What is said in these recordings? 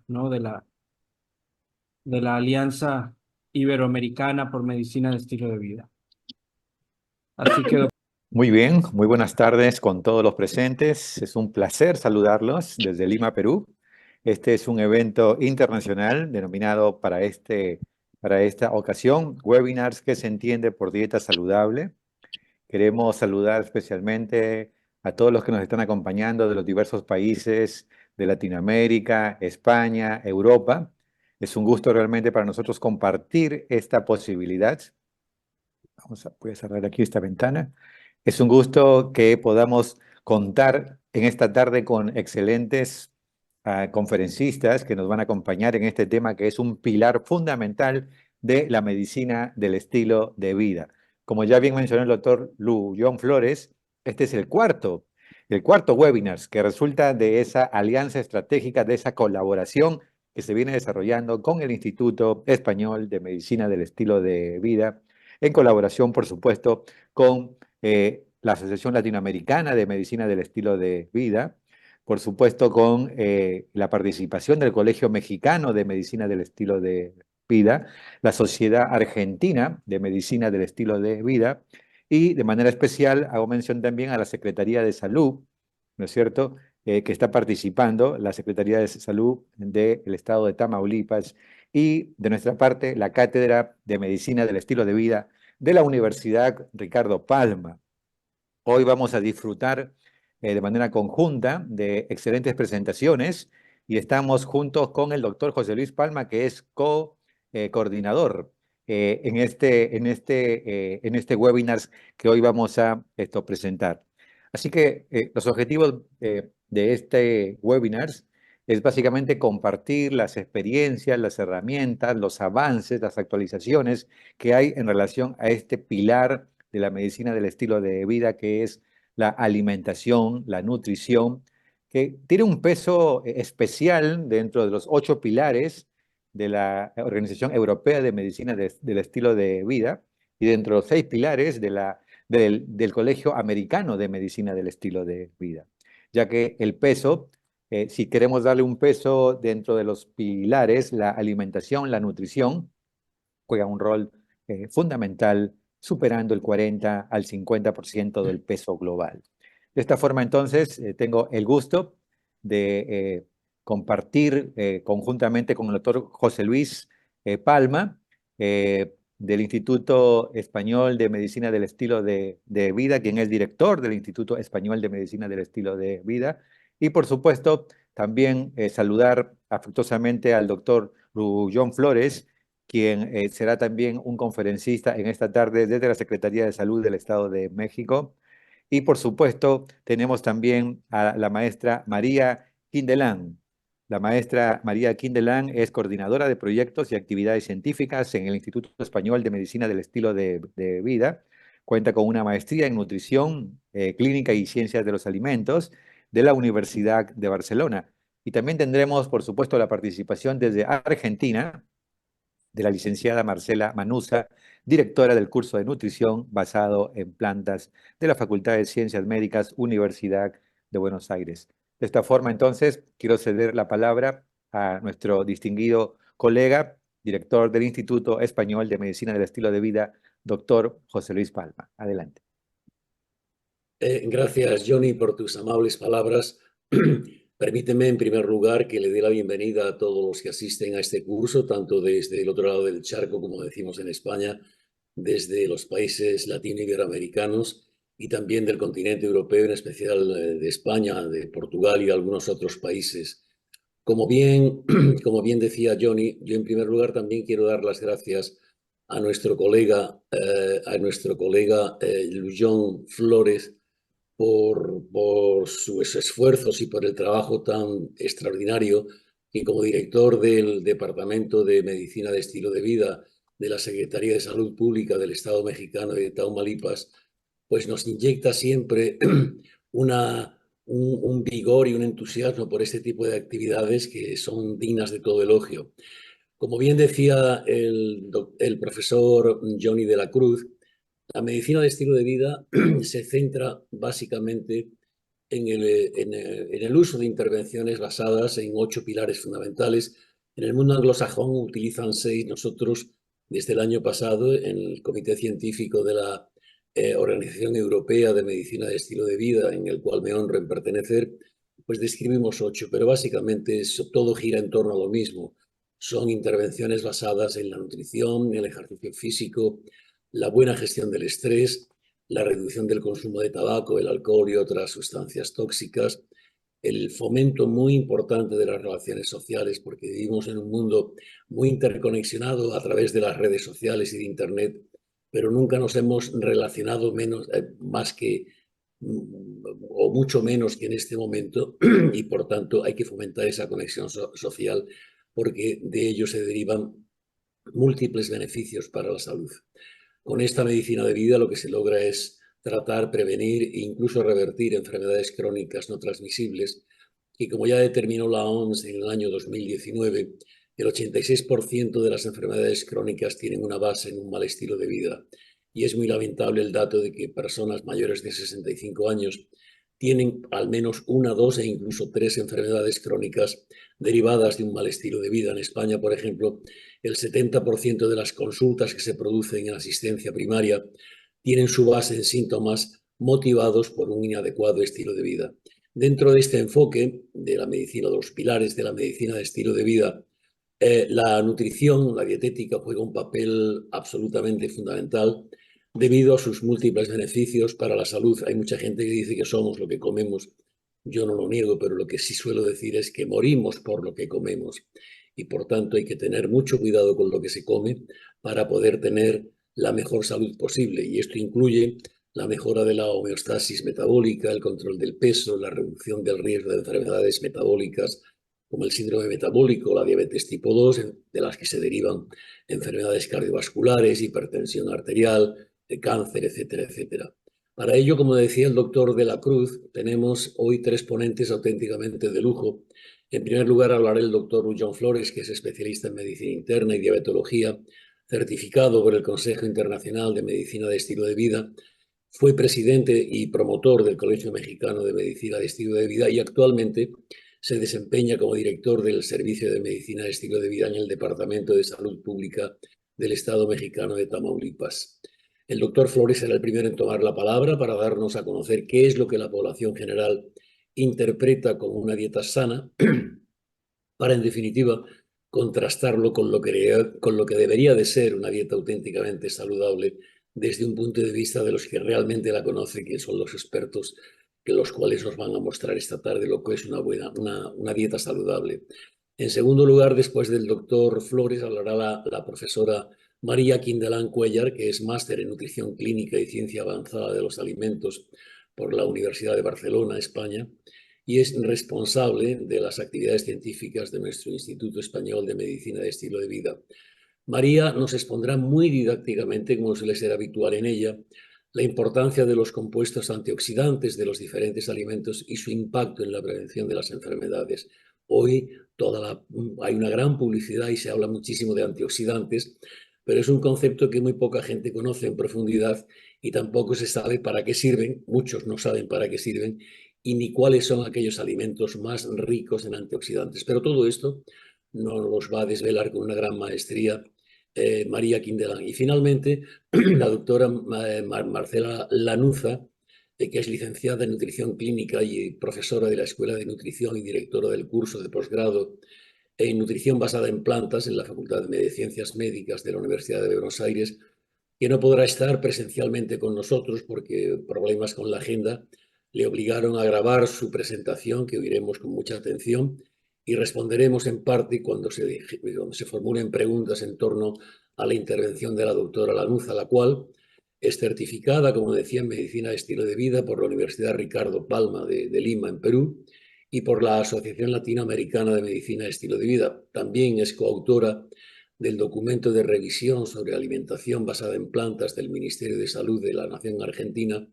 ¿no? De la Alianza Iberoamericana por Medicina de Estilo de Vida. Así que, Muy bien, muy buenas tardes con todos los presentes. Es un placer saludarlos desde Lima, Perú. Este es un evento internacional denominado para esta ocasión, Webinars ¿Qué se entiende por dieta saludable? Queremos saludar especialmente a todos los que nos están acompañando de los diversos países de Latinoamérica, España, Europa. Es un gusto realmente para nosotros compartir esta posibilidad. Voy a cerrar aquí esta ventana. Es un gusto que podamos contar en esta tarde con excelentes conferencistas que nos van a acompañar en este tema que es un pilar fundamental de la medicina del estilo de vida. Como ya bien mencionó el doctor Lu John Flores, este es el cuarto webinar que resulta de esa alianza estratégica, de esa colaboración que se viene desarrollando con el Instituto Español de Medicina del Estilo de Vida en colaboración, por supuesto, con la Asociación Latinoamericana de Medicina del Estilo de Vida, por supuesto, con la participación del Colegio Mexicano de Medicina del Estilo de Vida, la Sociedad Argentina de Medicina del Estilo de Vida, y de manera especial hago mención también a la Secretaría de Salud, ¿no es cierto?, que está participando, la Secretaría de Salud del Estado de Tamaulipas, y de nuestra parte, la Cátedra de Medicina del Estilo de Vida de la Universidad Ricardo Palma. Hoy vamos a disfrutar de manera conjunta de excelentes presentaciones y estamos juntos con el doctor José Luis Palma, que es coordinador en este webinar que hoy vamos a presentar. Así que los objetivos de este webinar es básicamente compartir las experiencias, las herramientas, los avances, las actualizaciones que hay en relación a este pilar de la medicina del estilo de vida, que es la alimentación, la nutrición, que tiene un peso especial dentro de los 8 pilares de la Organización Europea de Medicina del Estilo de Vida y dentro de los 6 pilares del Colegio Americano de Medicina del Estilo de Vida, ya que el peso, si queremos darle un peso dentro de los pilares, la alimentación, la nutrición, juega un rol fundamental, superando el 40 al 50% del peso global. De esta forma, entonces, tengo el gusto de compartir conjuntamente con el doctor José Luis Palma, del Instituto Español de Medicina del Estilo de Vida, quien es director del Instituto Español de Medicina del Estilo de Vida, y por supuesto, también saludar afectuosamente al doctor John Flores, quien será también un conferencista en esta tarde desde la Secretaría de Salud del Estado de México. Y por supuesto, tenemos también a la maestra María Quindelán. La maestra María Quindelán es coordinadora de proyectos y actividades científicas en el Instituto Español de Medicina del Estilo de Vida. Cuenta con una maestría en nutrición clínica y ciencias de los alimentos de la Universidad de Barcelona. Y también tendremos, por supuesto, la participación desde Argentina de la licenciada Marcela Manuza, directora del curso de nutrición basado en plantas de la Facultad de Ciencias Médicas, Universidad de Buenos Aires. De esta forma, entonces, quiero ceder la palabra a nuestro distinguido colega, director del Instituto Español de Medicina del Estilo de Vida, doctor José Luis Palma. Adelante. Gracias, Johnny, por tus amables palabras. Permíteme, en primer lugar, que le dé la bienvenida a todos los que asisten a este curso, tanto desde el otro lado del charco, como decimos en España, desde los países latino-iberoamericanos y también del continente europeo, en especial de España, de Portugal y algunos otros países. Como bien, como bien decía Johnny, yo en primer lugar también quiero dar las gracias a nuestro colega, John Flores, por sus esfuerzos y por el trabajo tan extraordinario que como director del Departamento de Medicina de Estilo de Vida de la Secretaría de Salud Pública del Estado mexicano de Tamaulipas, pues nos inyecta siempre un vigor y un entusiasmo por este tipo de actividades que son dignas de todo elogio. Como bien decía el profesor Johnny de la Cruz, la medicina de estilo de vida se centra básicamente en el uso de intervenciones basadas en 8 pilares fundamentales. En el mundo anglosajón utilizan 6. Nosotros, desde el año pasado, en el Comité Científico de la Organización Europea de Medicina de Estilo de Vida, en el cual me honro en pertenecer, pues describimos 8, pero básicamente todo gira en torno a lo mismo. Son intervenciones basadas en la nutrición, en el ejercicio físico, la buena gestión del estrés, la reducción del consumo de tabaco, el alcohol y otras sustancias tóxicas, el fomento muy importante de las relaciones sociales, porque vivimos en un mundo muy interconexionado a través de las redes sociales y de Internet, pero nunca nos hemos relacionado más que o mucho menos que en este momento, y por tanto hay que fomentar esa conexión social, porque de ello se derivan múltiples beneficios para la salud. Con esta medicina de vida lo que se logra es tratar, prevenir e incluso revertir enfermedades crónicas no transmisibles, y como ya determinó la OMS en el año 2019, el 86% de las enfermedades crónicas tienen una base en un mal estilo de vida. Y es muy lamentable el dato de que personas mayores de 65 años tienen al menos 1, 2 e incluso 3 enfermedades crónicas derivadas de un mal estilo de vida. En España, por ejemplo, el 70% de las consultas que se producen en asistencia primaria tienen su base en síntomas motivados por un inadecuado estilo de vida. Dentro de este enfoque de la medicina, de los pilares de la medicina de estilo de vida, la nutrición, la dietética juega un papel absolutamente fundamental debido a sus múltiples beneficios para la salud. Hay mucha gente que dice que somos lo que comemos. Yo no lo niego, pero lo que sí suelo decir es que morimos por lo que comemos. Y por tanto hay que tener mucho cuidado con lo que se come para poder tener la mejor salud posible. Y esto incluye la mejora de la homeostasis metabólica, el control del peso, la reducción del riesgo de enfermedades metabólicas como el síndrome metabólico, la diabetes tipo 2, de las que se derivan enfermedades cardiovasculares, hipertensión arterial, de cáncer, etcétera, etcétera. Para ello, como decía el doctor de la Cruz, tenemos hoy 3 ponentes auténticamente de lujo. En primer lugar, hablará el doctor John Flores, que es especialista en medicina interna y diabetología, certificado por el Consejo Internacional de Medicina de Estilo de Vida. Fue presidente y promotor del Colegio Mexicano de Medicina de Estilo de Vida y actualmente se desempeña como director del Servicio de Medicina de Estilo de Vida en el Departamento de Salud Pública del Estado mexicano de Tamaulipas. El doctor Flores será el primero en tomar la palabra para darnos a conocer qué es lo que la población general interpreta como una dieta sana, para, en definitiva, contrastarlo con lo que debería de ser una dieta auténticamente saludable desde un punto de vista de los que realmente la conocen, que son los expertos, los cuales nos van a mostrar esta tarde lo que es una dieta saludable. En segundo lugar, después del doctor Flores, hablará la profesora María Quindelán Cuellar, que es máster en Nutrición Clínica y Ciencia Avanzada de los Alimentos por la Universidad de Barcelona, España, y es responsable de las actividades científicas de nuestro Instituto Español de Medicina de Estilo de Vida. María nos expondrá muy didácticamente, como suele ser habitual en ella, la importancia de los compuestos antioxidantes de los diferentes alimentos y su impacto en la prevención de las enfermedades. Hoy hay una gran publicidad y se habla muchísimo de antioxidantes, pero es un concepto que muy poca gente conoce en profundidad y tampoco se sabe para qué sirven, muchos no saben para qué sirven, y ni cuáles son aquellos alimentos más ricos en antioxidantes. Pero todo esto nos los va a desvelar con una gran maestría María Quindelán. Y finalmente, la doctora Marcela Lanuza, que es licenciada en Nutrición Clínica y profesora de la Escuela de Nutrición y directora del curso de posgrado en Nutrición basada en plantas en la Facultad de Ciencias Médicas de la Universidad de Buenos Aires, que no podrá estar presencialmente con nosotros porque problemas con la agenda le obligaron a grabar su presentación, que oiremos con mucha atención, y responderemos en parte cuando se formulen preguntas en torno a la intervención de la doctora Lanuza, la cual es certificada, como decía, en Medicina de Estilo de Vida por la Universidad Ricardo Palma de Lima, en Perú, y por la Asociación Latinoamericana de Medicina de Estilo de Vida. También es coautora del documento de revisión sobre alimentación basada en plantas del Ministerio de Salud de la Nación Argentina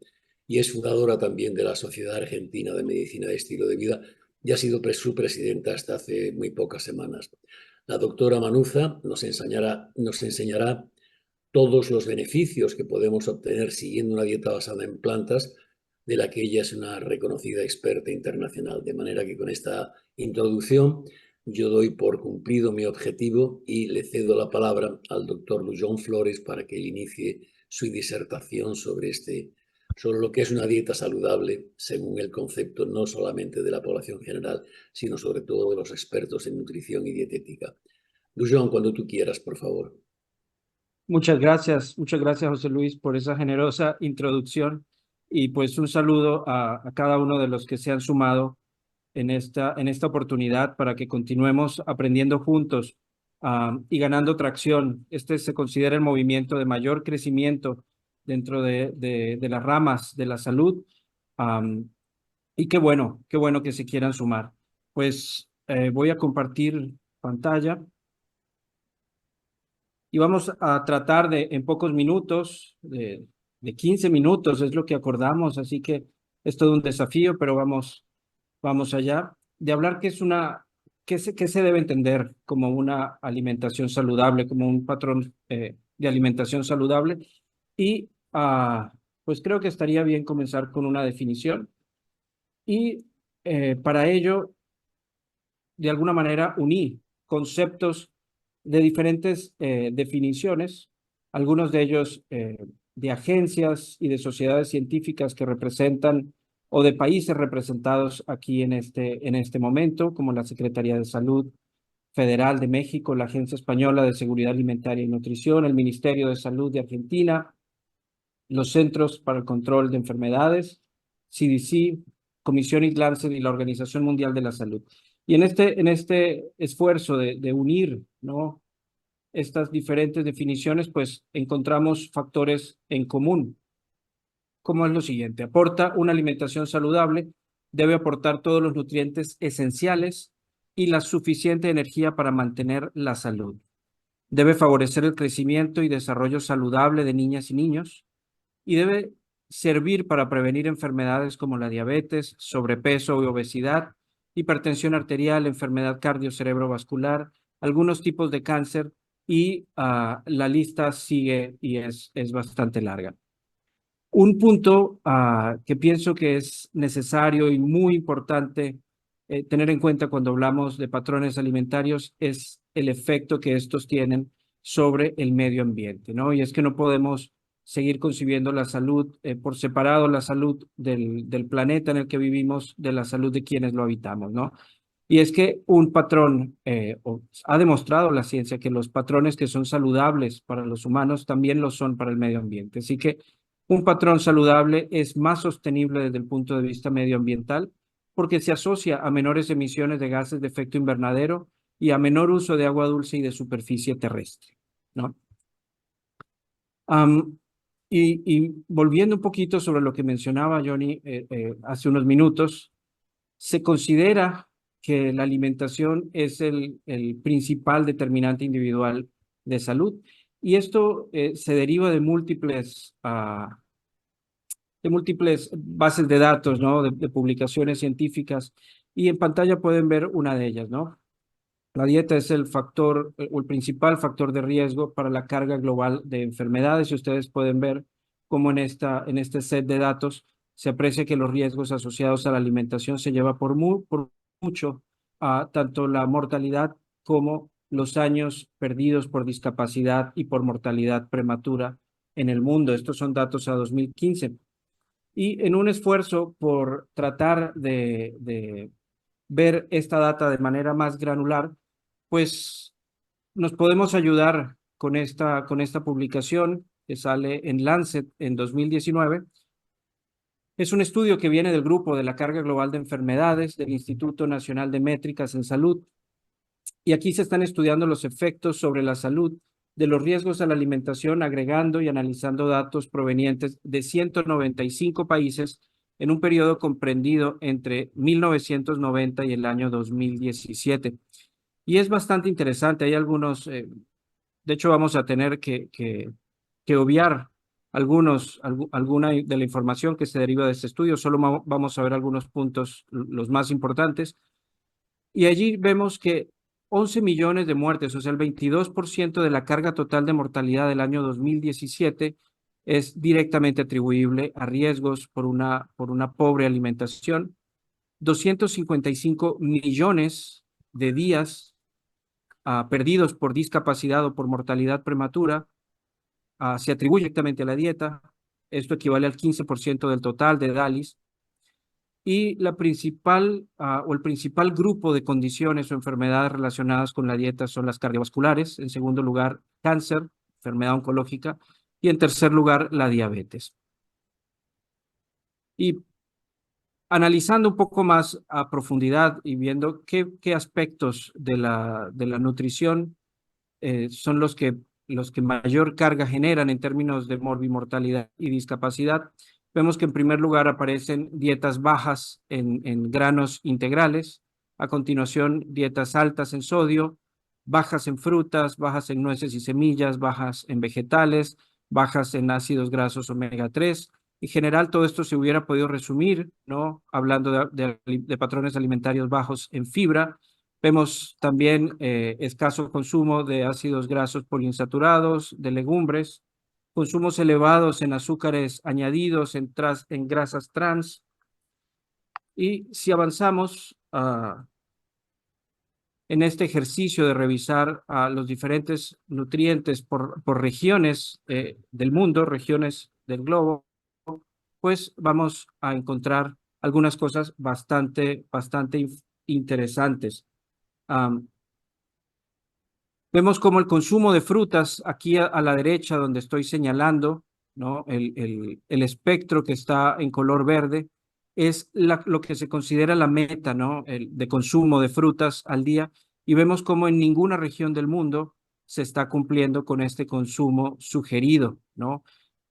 y es fundadora también de la Sociedad Argentina de Medicina de Estilo de Vida y ha sido su presidenta hasta hace muy pocas semanas. La doctora Manuza nos enseñará todos los beneficios que podemos obtener siguiendo una dieta basada en plantas, de la que ella es una reconocida experta internacional. De manera que con esta introducción yo doy por cumplido mi objetivo y le cedo la palabra al doctor Lujon Flores para que él inicie su disertación sobre lo que es una dieta saludable según el concepto no solamente de la población general, sino sobre todo de los expertos en nutrición y dietética. Lujon, cuando tú quieras, por favor. Muchas gracias, José Luis, por esa generosa introducción y pues un saludo a cada uno de los que se han sumado en esta oportunidad para que continuemos aprendiendo juntos y ganando tracción. Este se considera el movimiento de mayor crecimiento dentro de las ramas de la salud y qué bueno que se quieran sumar. Pues voy a compartir pantalla. Y vamos a tratar en pocos minutos, de 15 minutos, es lo que acordamos, así que es todo un desafío, pero vamos allá, de hablar qué se debe entender como una alimentación saludable, como un patrón de alimentación saludable. Y pues creo que estaría bien comenzar con una definición. Y para ello, de alguna manera, uní conceptos de diferentes definiciones, algunos de ellos de agencias y de sociedades científicas que representan o de países representados aquí en este momento, como la Secretaría de Salud Federal de México, la Agencia Española de Seguridad Alimentaria y Nutrición, el Ministerio de Salud de Argentina, los Centros para el Control de Enfermedades, CDC, Comisión Lancet y la Organización Mundial de la Salud. Y en este esfuerzo de unir, ¿no?, estas diferentes definiciones, pues encontramos factores en común, como es lo siguiente: aporta una alimentación saludable, debe aportar todos los nutrientes esenciales y la suficiente energía para mantener la salud. Debe favorecer el crecimiento y desarrollo saludable de niñas y niños y debe servir para prevenir enfermedades como la diabetes, sobrepeso y obesidad, hipertensión arterial, enfermedad cardiocerebrovascular, algunos tipos de cáncer y la lista sigue y es bastante larga. Un punto que pienso que es necesario y muy importante tener en cuenta cuando hablamos de patrones alimentarios es el efecto que estos tienen sobre el medio ambiente, ¿no? Y es que no podemos seguir concibiendo la salud por separado, la salud del planeta en el que vivimos, de la salud de quienes lo habitamos, ¿no? Y es que un patrón, ha demostrado la ciencia que los patrones que son saludables para los humanos también lo son para el medio ambiente. Así que un patrón saludable es más sostenible desde el punto de vista medioambiental porque se asocia a menores emisiones de gases de efecto invernadero y a menor uso de agua dulce y de superficie terrestre, ¿no? Y volviendo un poquito sobre lo que mencionaba Johnny hace unos minutos, se considera que la alimentación es el principal determinante individual de salud y esto se deriva de múltiples bases de datos, ¿no? De publicaciones científicas y en pantalla pueden ver una de ellas, ¿no? La dieta es el factor o el principal factor de riesgo para la carga global de enfermedades y ustedes pueden ver cómo en este set de datos se aprecia que los riesgos asociados a la alimentación se lleva por mucho a tanto la mortalidad como los años perdidos por discapacidad y por mortalidad prematura en el mundo. Estos son datos a 2015. Y en un esfuerzo por tratar de ver esta data de manera más granular, pues nos podemos ayudar con esta publicación que sale en Lancet en 2019. Es un estudio que viene del grupo de la carga global de enfermedades del Instituto Nacional de Métricas en Salud. Y aquí se están estudiando los efectos sobre la salud de los riesgos a la alimentación, agregando y analizando datos provenientes de 195 países en un periodo comprendido entre 1990 y el año 2017. Y es bastante interesante, hay algunos, de hecho vamos a tener que obviar alguna de la información que se deriva de este estudio, solo vamos a ver algunos puntos, los más importantes. Y allí vemos que 11 millones de muertes, o sea, el 22% de la carga total de mortalidad del año 2017, es directamente atribuible a riesgos por una pobre alimentación. 255 millones de días perdidos por discapacidad o por mortalidad prematura se atribuye directamente a la dieta. Esto equivale al 15% del total de DALYs. Y la principal o el principal grupo de condiciones o enfermedades relacionadas con la dieta son las cardiovasculares. En segundo lugar, cáncer, enfermedad oncológica. Y en tercer lugar, la diabetes. Y analizando un poco más a profundidad y viendo qué aspectos de la nutrición son los que mayor carga generan en términos de morbimortalidad y discapacidad, vemos que en primer lugar aparecen dietas bajas en granos integrales, a continuación dietas altas en sodio, bajas en frutas, bajas en nueces y semillas, bajas en vegetales, bajas en ácidos grasos omega 3. En general, todo esto se hubiera podido resumir, ¿no? Hablando de patrones alimentarios bajos en fibra. Vemos también escaso consumo de ácidos grasos poliinsaturados, de legumbres, consumos elevados en azúcares añadidos, en grasas trans. Y si avanzamos en este ejercicio de revisar los diferentes nutrientes por regiones del mundo, regiones del globo, pues vamos a encontrar algunas cosas bastante interesantes. Vemos como el consumo de frutas, aquí a la derecha donde estoy señalando, ¿no? El espectro que está en color verde es lo que se considera la meta, ¿no? De consumo de frutas al día, y vemos como en ninguna región del mundo se está cumpliendo con este consumo sugerido, ¿no?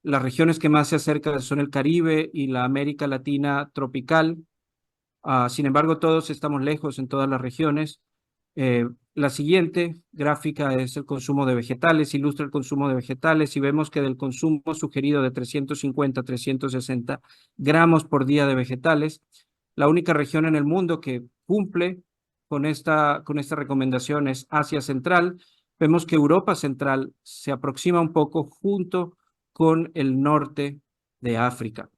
Las regiones que más se acercan son el Caribe y la América Latina tropical. Sin embargo, todos estamos lejos en todas las regiones. La siguiente gráfica es el consumo de vegetales, ilustra el consumo de vegetales y vemos que del consumo sugerido de 350 a 360 gramos por día de vegetales, la única región en el mundo que cumple con esta recomendación es Asia Central. Vemos que Europa Central se aproxima un poco junto con el norte de África.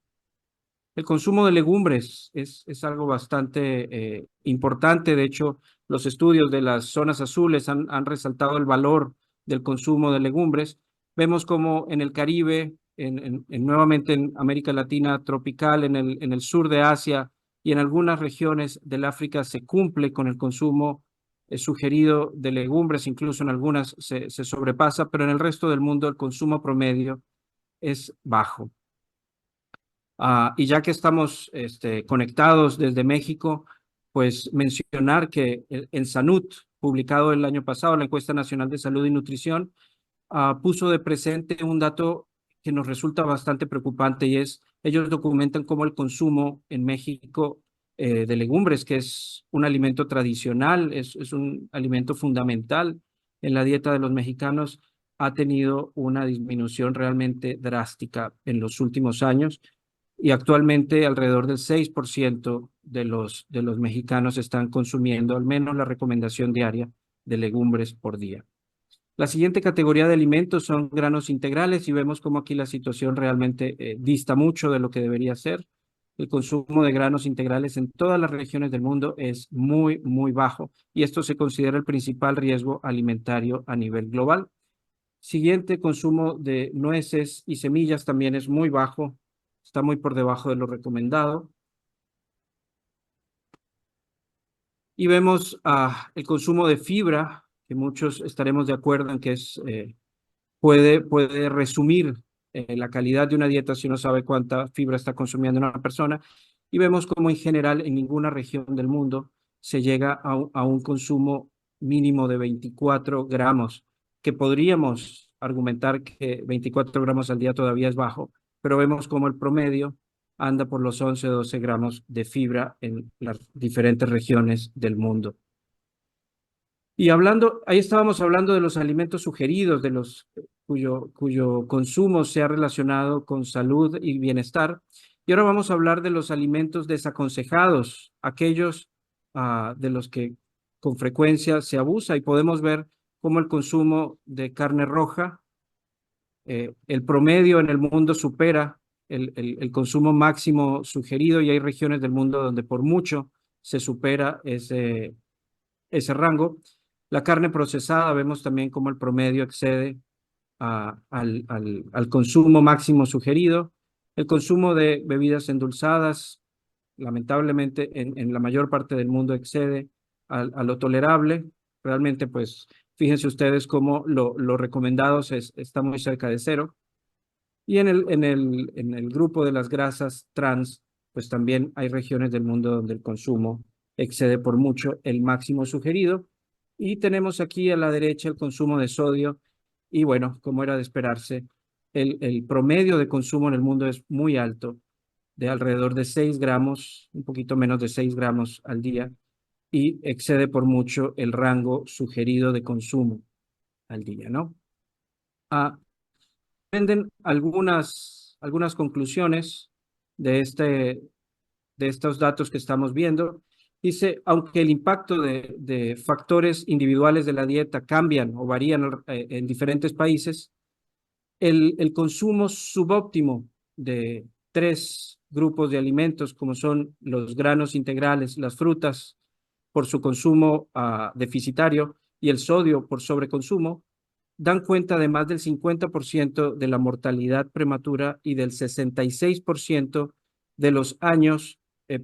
El consumo de legumbres es algo bastante importante. De hecho, los estudios de las zonas azules han resaltado el valor del consumo de legumbres. Vemos como en el Caribe, nuevamente en América Latina tropical, en el sur de Asia y en algunas regiones del África se cumple con el consumo sugerido de legumbres, incluso en algunas se sobrepasa, pero en el resto del mundo el consumo promedio es bajo. Y ya que estamos conectados desde México, pues mencionar que en Sanud, publicado el año pasado, la Encuesta Nacional de Salud y Nutrición, puso de presente un dato que nos resulta bastante preocupante y es, ellos documentan cómo el consumo en México de legumbres, que es un alimento tradicional, es un alimento fundamental en la dieta de los mexicanos, ha tenido una disminución realmente drástica en los últimos años. Y actualmente alrededor del 6% de los mexicanos están consumiendo al menos la recomendación diaria de legumbres por día. La siguiente categoría de alimentos son granos integrales y vemos como aquí la situación realmente dista mucho de lo que debería ser. El consumo de granos integrales en todas las regiones del mundo es muy bajo y esto se considera el principal riesgo alimentario a nivel global. Siguiente, consumo de nueces y semillas también es muy bajo. Está muy por debajo de lo recomendado. Y vemos el consumo de fibra, que muchos estaremos de acuerdo en que puede resumir la calidad de una dieta si uno sabe cuánta fibra está consumiendo una persona. Y vemos como en general en ninguna región del mundo se llega a un consumo mínimo de 24 gramos, que podríamos argumentar que 24 gramos al día todavía es bajo, pero vemos como el promedio anda por los 11 o 12 gramos de fibra en las diferentes regiones del mundo. Y ahí estábamos hablando de los alimentos sugeridos, de los cuyo consumo se ha relacionado con salud y bienestar. Y ahora vamos a hablar de los alimentos desaconsejados, aquellos de los que con frecuencia se abusa y podemos ver cómo el consumo de carne roja el promedio en el mundo supera el consumo máximo sugerido y hay regiones del mundo donde por mucho se supera ese rango. La carne procesada, vemos también cómo el promedio excede al consumo máximo sugerido. El consumo de bebidas endulzadas, lamentablemente, en la mayor parte del mundo excede a lo tolerable. Realmente, pues, fíjense ustedes cómo lo recomendado está muy cerca de cero. Y en el grupo de las grasas trans, pues también hay regiones del mundo donde el consumo excede por mucho el máximo sugerido. Y tenemos aquí a la derecha el consumo de sodio. Y bueno, como era de esperarse, el promedio de consumo en el mundo es muy alto, de alrededor de 6 gramos, un poquito menos de 6 gramos al día, y excede por mucho el rango sugerido de consumo al día, ¿no? Venden algunas conclusiones de, de estos datos que estamos viendo. Dice, aunque el impacto de factores individuales de la dieta cambian o varían en diferentes países, el consumo subóptimo de 3 grupos de alimentos, como son los granos integrales, las frutas, por su consumo deficitario, y el sodio por sobreconsumo, dan cuenta de más del 50% de la mortalidad prematura y del 66% de los años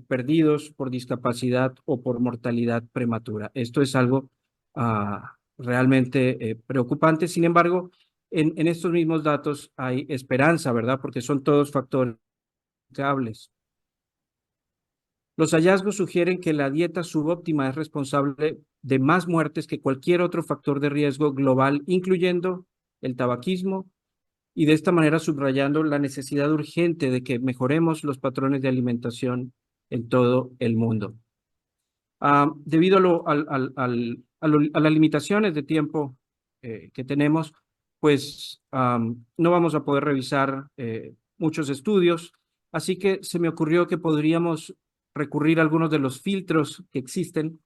perdidos por discapacidad o por mortalidad prematura. Esto es algo realmente preocupante. Sin embargo, en estos mismos datos hay esperanza, ¿verdad? Porque son todos factores fiables. Los hallazgos sugieren que la dieta subóptima es responsable de más muertes que cualquier otro factor de riesgo global, incluyendo el tabaquismo, y de esta manera subrayando la necesidad urgente de que mejoremos los patrones de alimentación en todo el mundo. Debido a las limitaciones de tiempo que tenemos, pues no vamos a poder revisar muchos estudios, así que se me ocurrió que podríamos recurrir a algunos de los filtros que existen.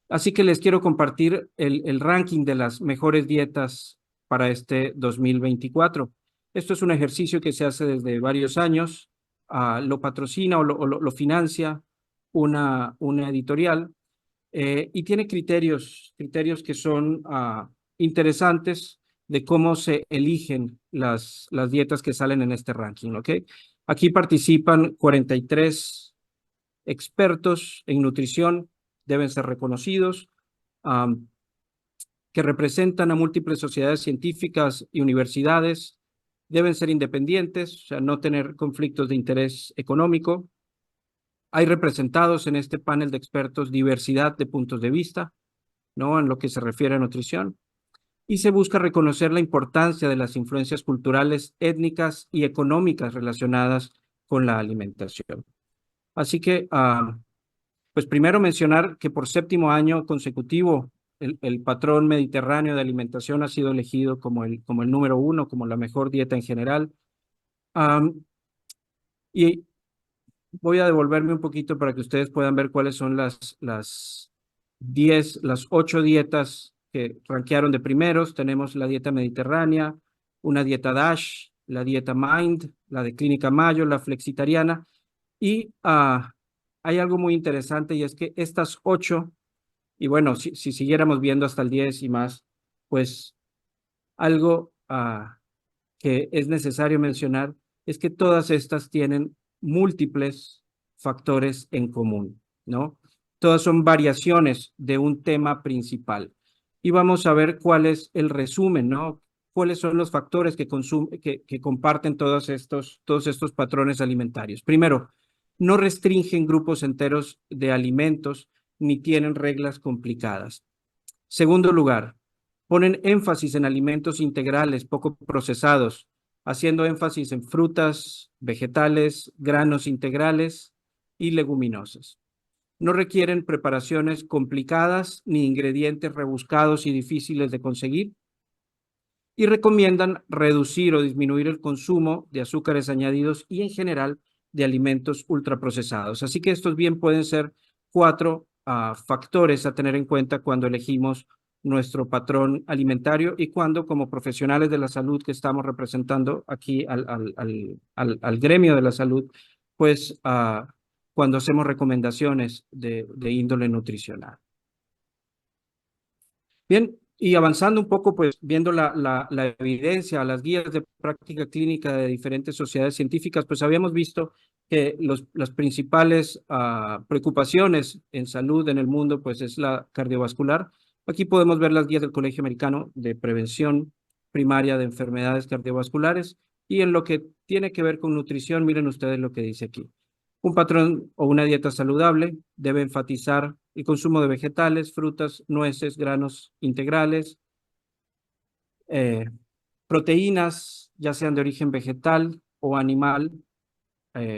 Así que les quiero compartir el ranking de las mejores dietas para este 2024. Esto es un ejercicio que se hace desde varios años, lo patrocina o lo financia una editorial y tiene criterios que son interesantes de cómo se eligen las dietas que salen en este ranking, ¿ok? Aquí participan 43 expertos en nutrición, deben ser reconocidos, que representan a múltiples sociedades científicas y universidades, deben ser independientes, o sea, no tener conflictos de interés económico. Hay representados en este panel de expertos diversidad de puntos de vista, ¿no? En lo que se refiere a nutrición. Y se busca reconocer la importancia de las influencias culturales, étnicas y económicas relacionadas con la alimentación. Así que, pues primero mencionar que por 7º año consecutivo, el patrón mediterráneo de alimentación ha sido elegido como el número 1, como la mejor dieta en general. Y voy a devolverme un poquito para que ustedes puedan ver cuáles son las 8 dietas que rankearon de primeros. Tenemos la dieta mediterránea, una dieta DASH, la dieta MIND, la de Clínica Mayo, la flexitariana. Y hay algo muy interesante y es que estas 8, y bueno, si siguiéramos viendo hasta el 10 y más, pues algo que es necesario mencionar es que todas estas tienen múltiples factores en común, ¿no? Todas son variaciones de un tema principal. Y vamos a ver cuál es el resumen, ¿no? Cuáles son los factores que comparten todos estos patrones alimentarios. Primero, no restringen grupos enteros de alimentos ni tienen reglas complicadas. Segundo lugar, ponen énfasis en alimentos integrales poco procesados, haciendo énfasis en frutas, vegetales, granos integrales y leguminosas. No requieren preparaciones complicadas ni ingredientes rebuscados y difíciles de conseguir. Y recomiendan reducir o disminuir el consumo de azúcares añadidos y en general de alimentos ultraprocesados. Así que estos bien pueden ser 4 factores a tener en cuenta cuando elegimos nuestro patrón alimentario y cuando como profesionales de la salud que estamos representando aquí al gremio de la salud, pues cuando hacemos recomendaciones de índole nutricional. Bien, y avanzando un poco, pues viendo la evidencia, las guías de práctica clínica de diferentes sociedades científicas, pues habíamos visto que las principales preocupaciones en salud en el mundo, pues es la cardiovascular. Aquí podemos ver las guías del Colegio Americano de Prevención Primaria de Enfermedades Cardiovasculares y en lo que tiene que ver con nutrición, miren ustedes lo que dice aquí. Un patrón o una dieta saludable debe enfatizar el consumo de vegetales, frutas, nueces, granos integrales, proteínas, ya sean de origen vegetal o animal,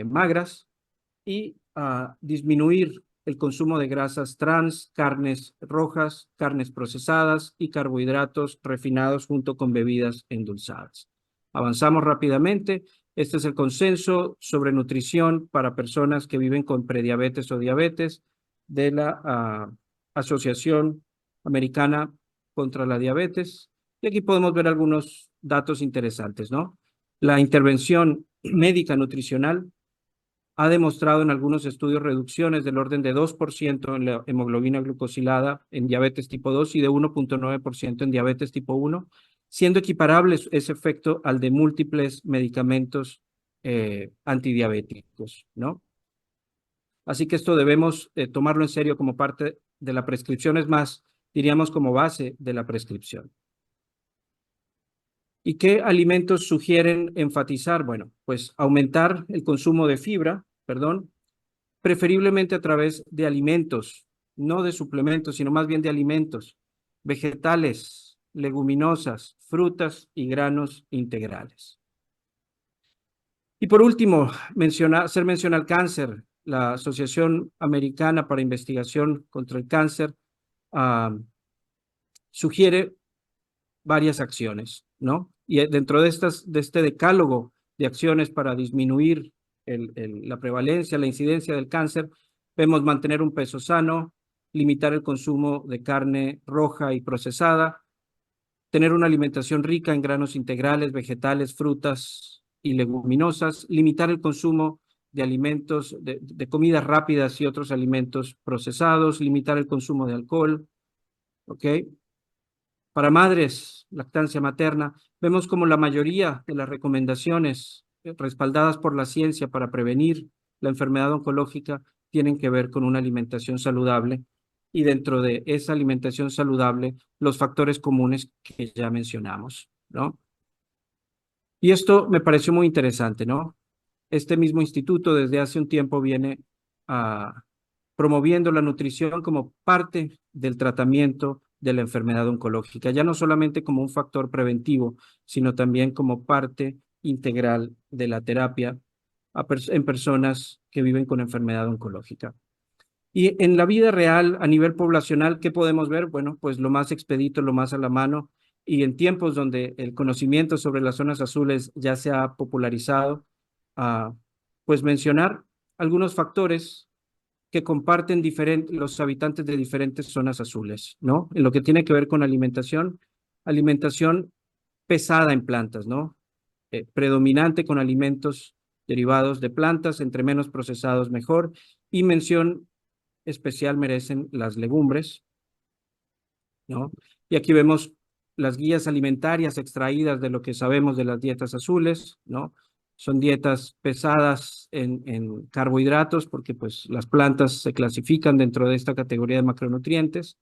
magras, y disminuir el consumo de grasas trans, carnes rojas, carnes procesadas y carbohidratos refinados junto con bebidas endulzadas. Avanzamos rápidamente. Este es el consenso sobre nutrición para personas que viven con prediabetes o diabetes de la Asociación Americana contra la Diabetes. Y aquí podemos ver algunos datos interesantes, ¿no? La intervención médica nutricional ha demostrado en algunos estudios reducciones del orden de 2% en la hemoglobina glucosilada en diabetes tipo 2 y de 1.9% en diabetes tipo 1, siendo equiparable ese efecto al de múltiples medicamentos antidiabéticos, ¿no? Así que esto debemos tomarlo en serio como parte de la prescripción, es más, diríamos como base de la prescripción. ¿Y qué alimentos sugieren enfatizar? Bueno, pues aumentar el consumo de fibra, preferiblemente a través de alimentos, no de suplementos, sino más bien de alimentos, vegetales, leguminosas, frutas y granos integrales. Y por último, hacer mención al cáncer. La Asociación Americana para Investigación contra el Cáncer sugiere varias acciones, ¿no? Y dentro de este decálogo de acciones para disminuir la prevalencia, la incidencia del cáncer, vemos mantener un peso sano, limitar el consumo de carne roja y procesada, tener una alimentación rica en granos integrales, vegetales, frutas y leguminosas, limitar el consumo de alimentos, de comidas rápidas y otros alimentos procesados, limitar el consumo de alcohol, ¿ok? Para madres, lactancia materna, vemos como la mayoría de las recomendaciones respaldadas por la ciencia para prevenir la enfermedad oncológica tienen que ver con una alimentación saludable y dentro de esa alimentación saludable los factores comunes que ya mencionamos, ¿no? Y esto me pareció muy interesante, ¿no? Este mismo instituto desde hace un tiempo viene promoviendo la nutrición como parte del tratamiento de la enfermedad oncológica, ya no solamente como un factor preventivo, sino también como parte integral de la terapia en personas que viven con enfermedad oncológica. Y en la vida real, a nivel poblacional, ¿qué podemos ver? Bueno, pues lo más expedito, lo más a la mano, y en tiempos donde el conocimiento sobre las zonas azules ya se ha popularizado, pues mencionar algunos factores que comparten los habitantes de diferentes zonas azules, ¿no? En lo que tiene que ver con alimentación pesada en plantas, ¿no? Predominante con alimentos derivados de plantas, entre menos procesados mejor, y mención especial merecen las legumbres, ¿no? Y aquí vemos las guías alimentarias extraídas de lo que sabemos de las dietas azules, ¿no? Son dietas pesadas en carbohidratos porque pues las plantas se clasifican dentro de esta categoría de macronutrientes.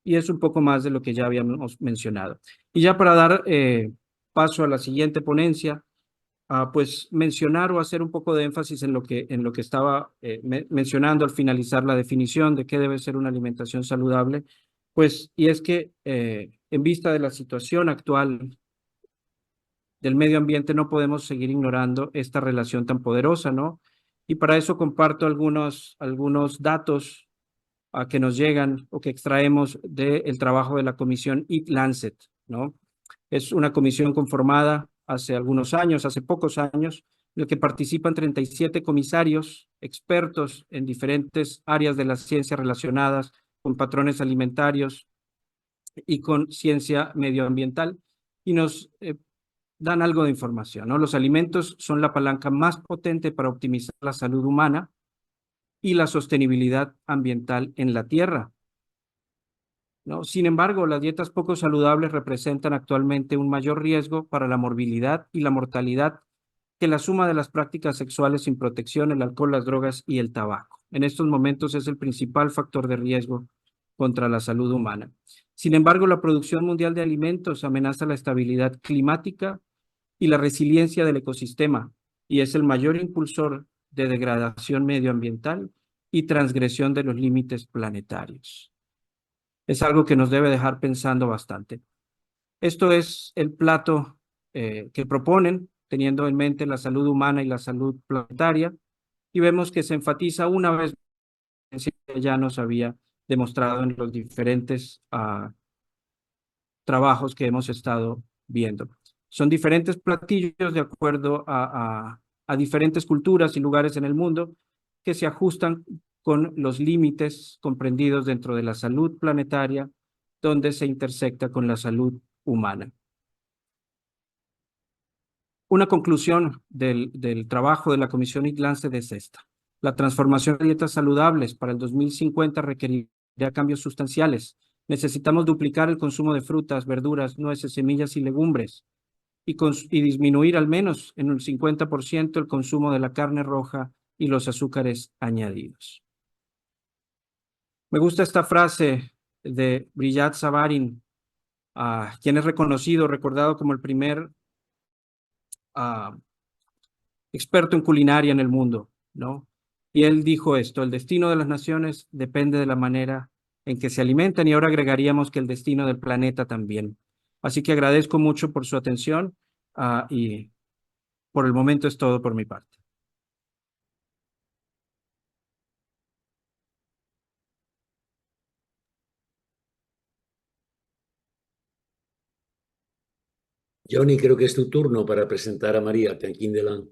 Y es un poco más de lo que ya habíamos mencionado. Y ya para dar paso a la siguiente ponencia, pues mencionar o hacer un poco de énfasis en lo que estaba mencionando al finalizar la definición de qué debe ser una alimentación saludable, pues, y es que en vista de la situación actual del medio ambiente no podemos seguir ignorando esta relación tan poderosa, ¿no? Y para eso comparto algunos datos que nos llegan o que extraemos del trabajo de la comisión Eat Lancet, ¿no? Es una comisión conformada hace pocos años, en la que participan 37 comisarios expertos en diferentes áreas de la ciencia relacionadas con patrones alimentarios y con ciencia medioambiental, y nos dan algo de información, ¿no? Los alimentos son la palanca más potente para optimizar la salud humana y la sostenibilidad ambiental en la Tierra, ¿no? Sin embargo, las dietas poco saludables representan actualmente un mayor riesgo para la morbilidad y la mortalidad que la suma de las prácticas sexuales sin protección, el alcohol, las drogas y el tabaco. En estos momentos es el principal factor de riesgo contra la salud humana. Sin embargo, la producción mundial de alimentos amenaza la estabilidad climática y la resiliencia del ecosistema, y es el mayor impulsor de degradación medioambiental y transgresión de los límites planetarios. Es algo que nos debe dejar pensando bastante. Esto es el plato que proponen, teniendo en mente la salud humana y la salud planetaria, y vemos que se enfatiza una vez más que ya nos había demostrado en los diferentes trabajos que hemos estado viendo. Son diferentes platillos de acuerdo a diferentes culturas y lugares en el mundo que se ajustan con los límites comprendidos dentro de la salud planetaria, donde se intersecta con la salud humana. Una conclusión del trabajo de la Comisión ICLANCET es esta. La transformación de dietas saludables para el 2050 requerirá cambios sustanciales. Necesitamos duplicar el consumo de frutas, verduras, nueces, semillas y legumbres y disminuir al menos en un 50% el consumo de la carne roja y los azúcares añadidos. Me gusta esta frase de Brillat Savarin, quien es recordado como el primer experto en culinaria en el mundo, ¿no? Y él dijo esto: el destino de las naciones depende de la manera en que se alimentan, y ahora agregaríamos que el destino del planeta también. Así que agradezco mucho por su atención y por el momento es todo por mi parte. Johnny, creo que es tu turno para presentar a María Tanquindelán.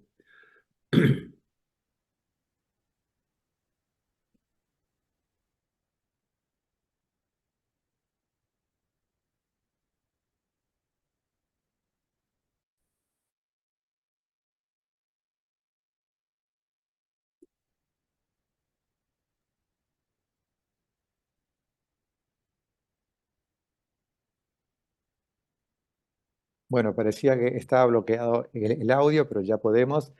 Bueno, parecía que estaba bloqueado el audio, pero ya podemos.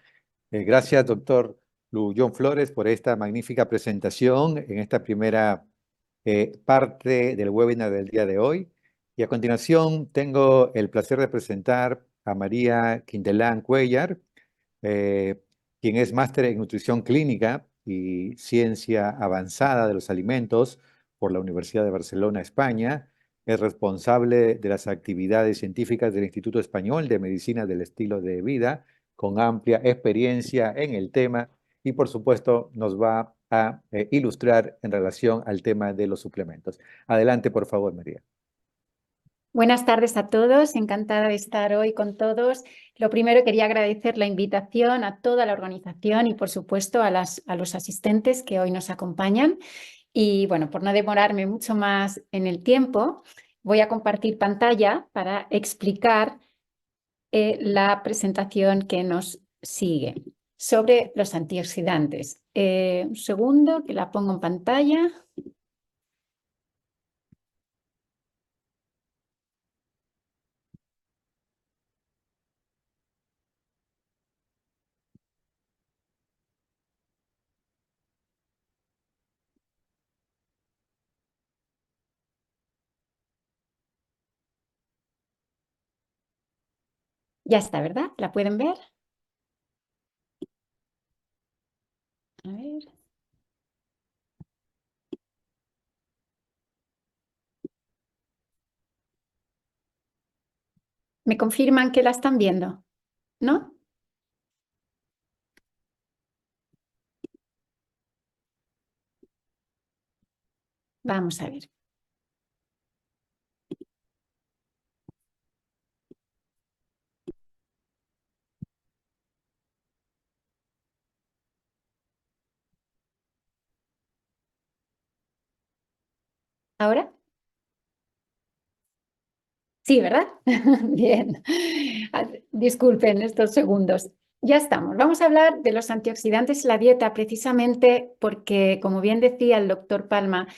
Gracias, doctor John Flores, por esta magnífica presentación en esta primera parte del webinar del día de hoy. Y a continuación tengo el placer de presentar a María Quintelán Cuellar, eh, quien es máster en nutrición clínica y ciencia avanzada de los alimentos por la Universidad de Barcelona, España. Es responsable de las actividades científicas del Instituto Español de Medicina del Estilo de Vida, con amplia experiencia en el tema, y por supuesto nos va a ilustrar en relación al tema de los suplementos. Adelante, por favor, María. Buenas tardes a todos, encantada de estar hoy con todos. Lo primero, quería agradecer la invitación a toda la organización y por supuesto a los asistentes que hoy nos acompañan. Y bueno, por no demorarme mucho más en el tiempo, voy a compartir pantalla para explicar la presentación que nos sigue sobre los antioxidantes. Un segundo, que la pongo en pantalla. Ya está, ¿verdad? ¿La pueden ver? A ver. ¿Me confirman que la están viendo? ¿No? Vamos a ver. ¿Ahora? Sí, ¿verdad? Bien. Disculpen estos segundos. Ya estamos. Vamos a hablar de los antioxidantes en la dieta precisamente porque, como bien decía el doctor Palma,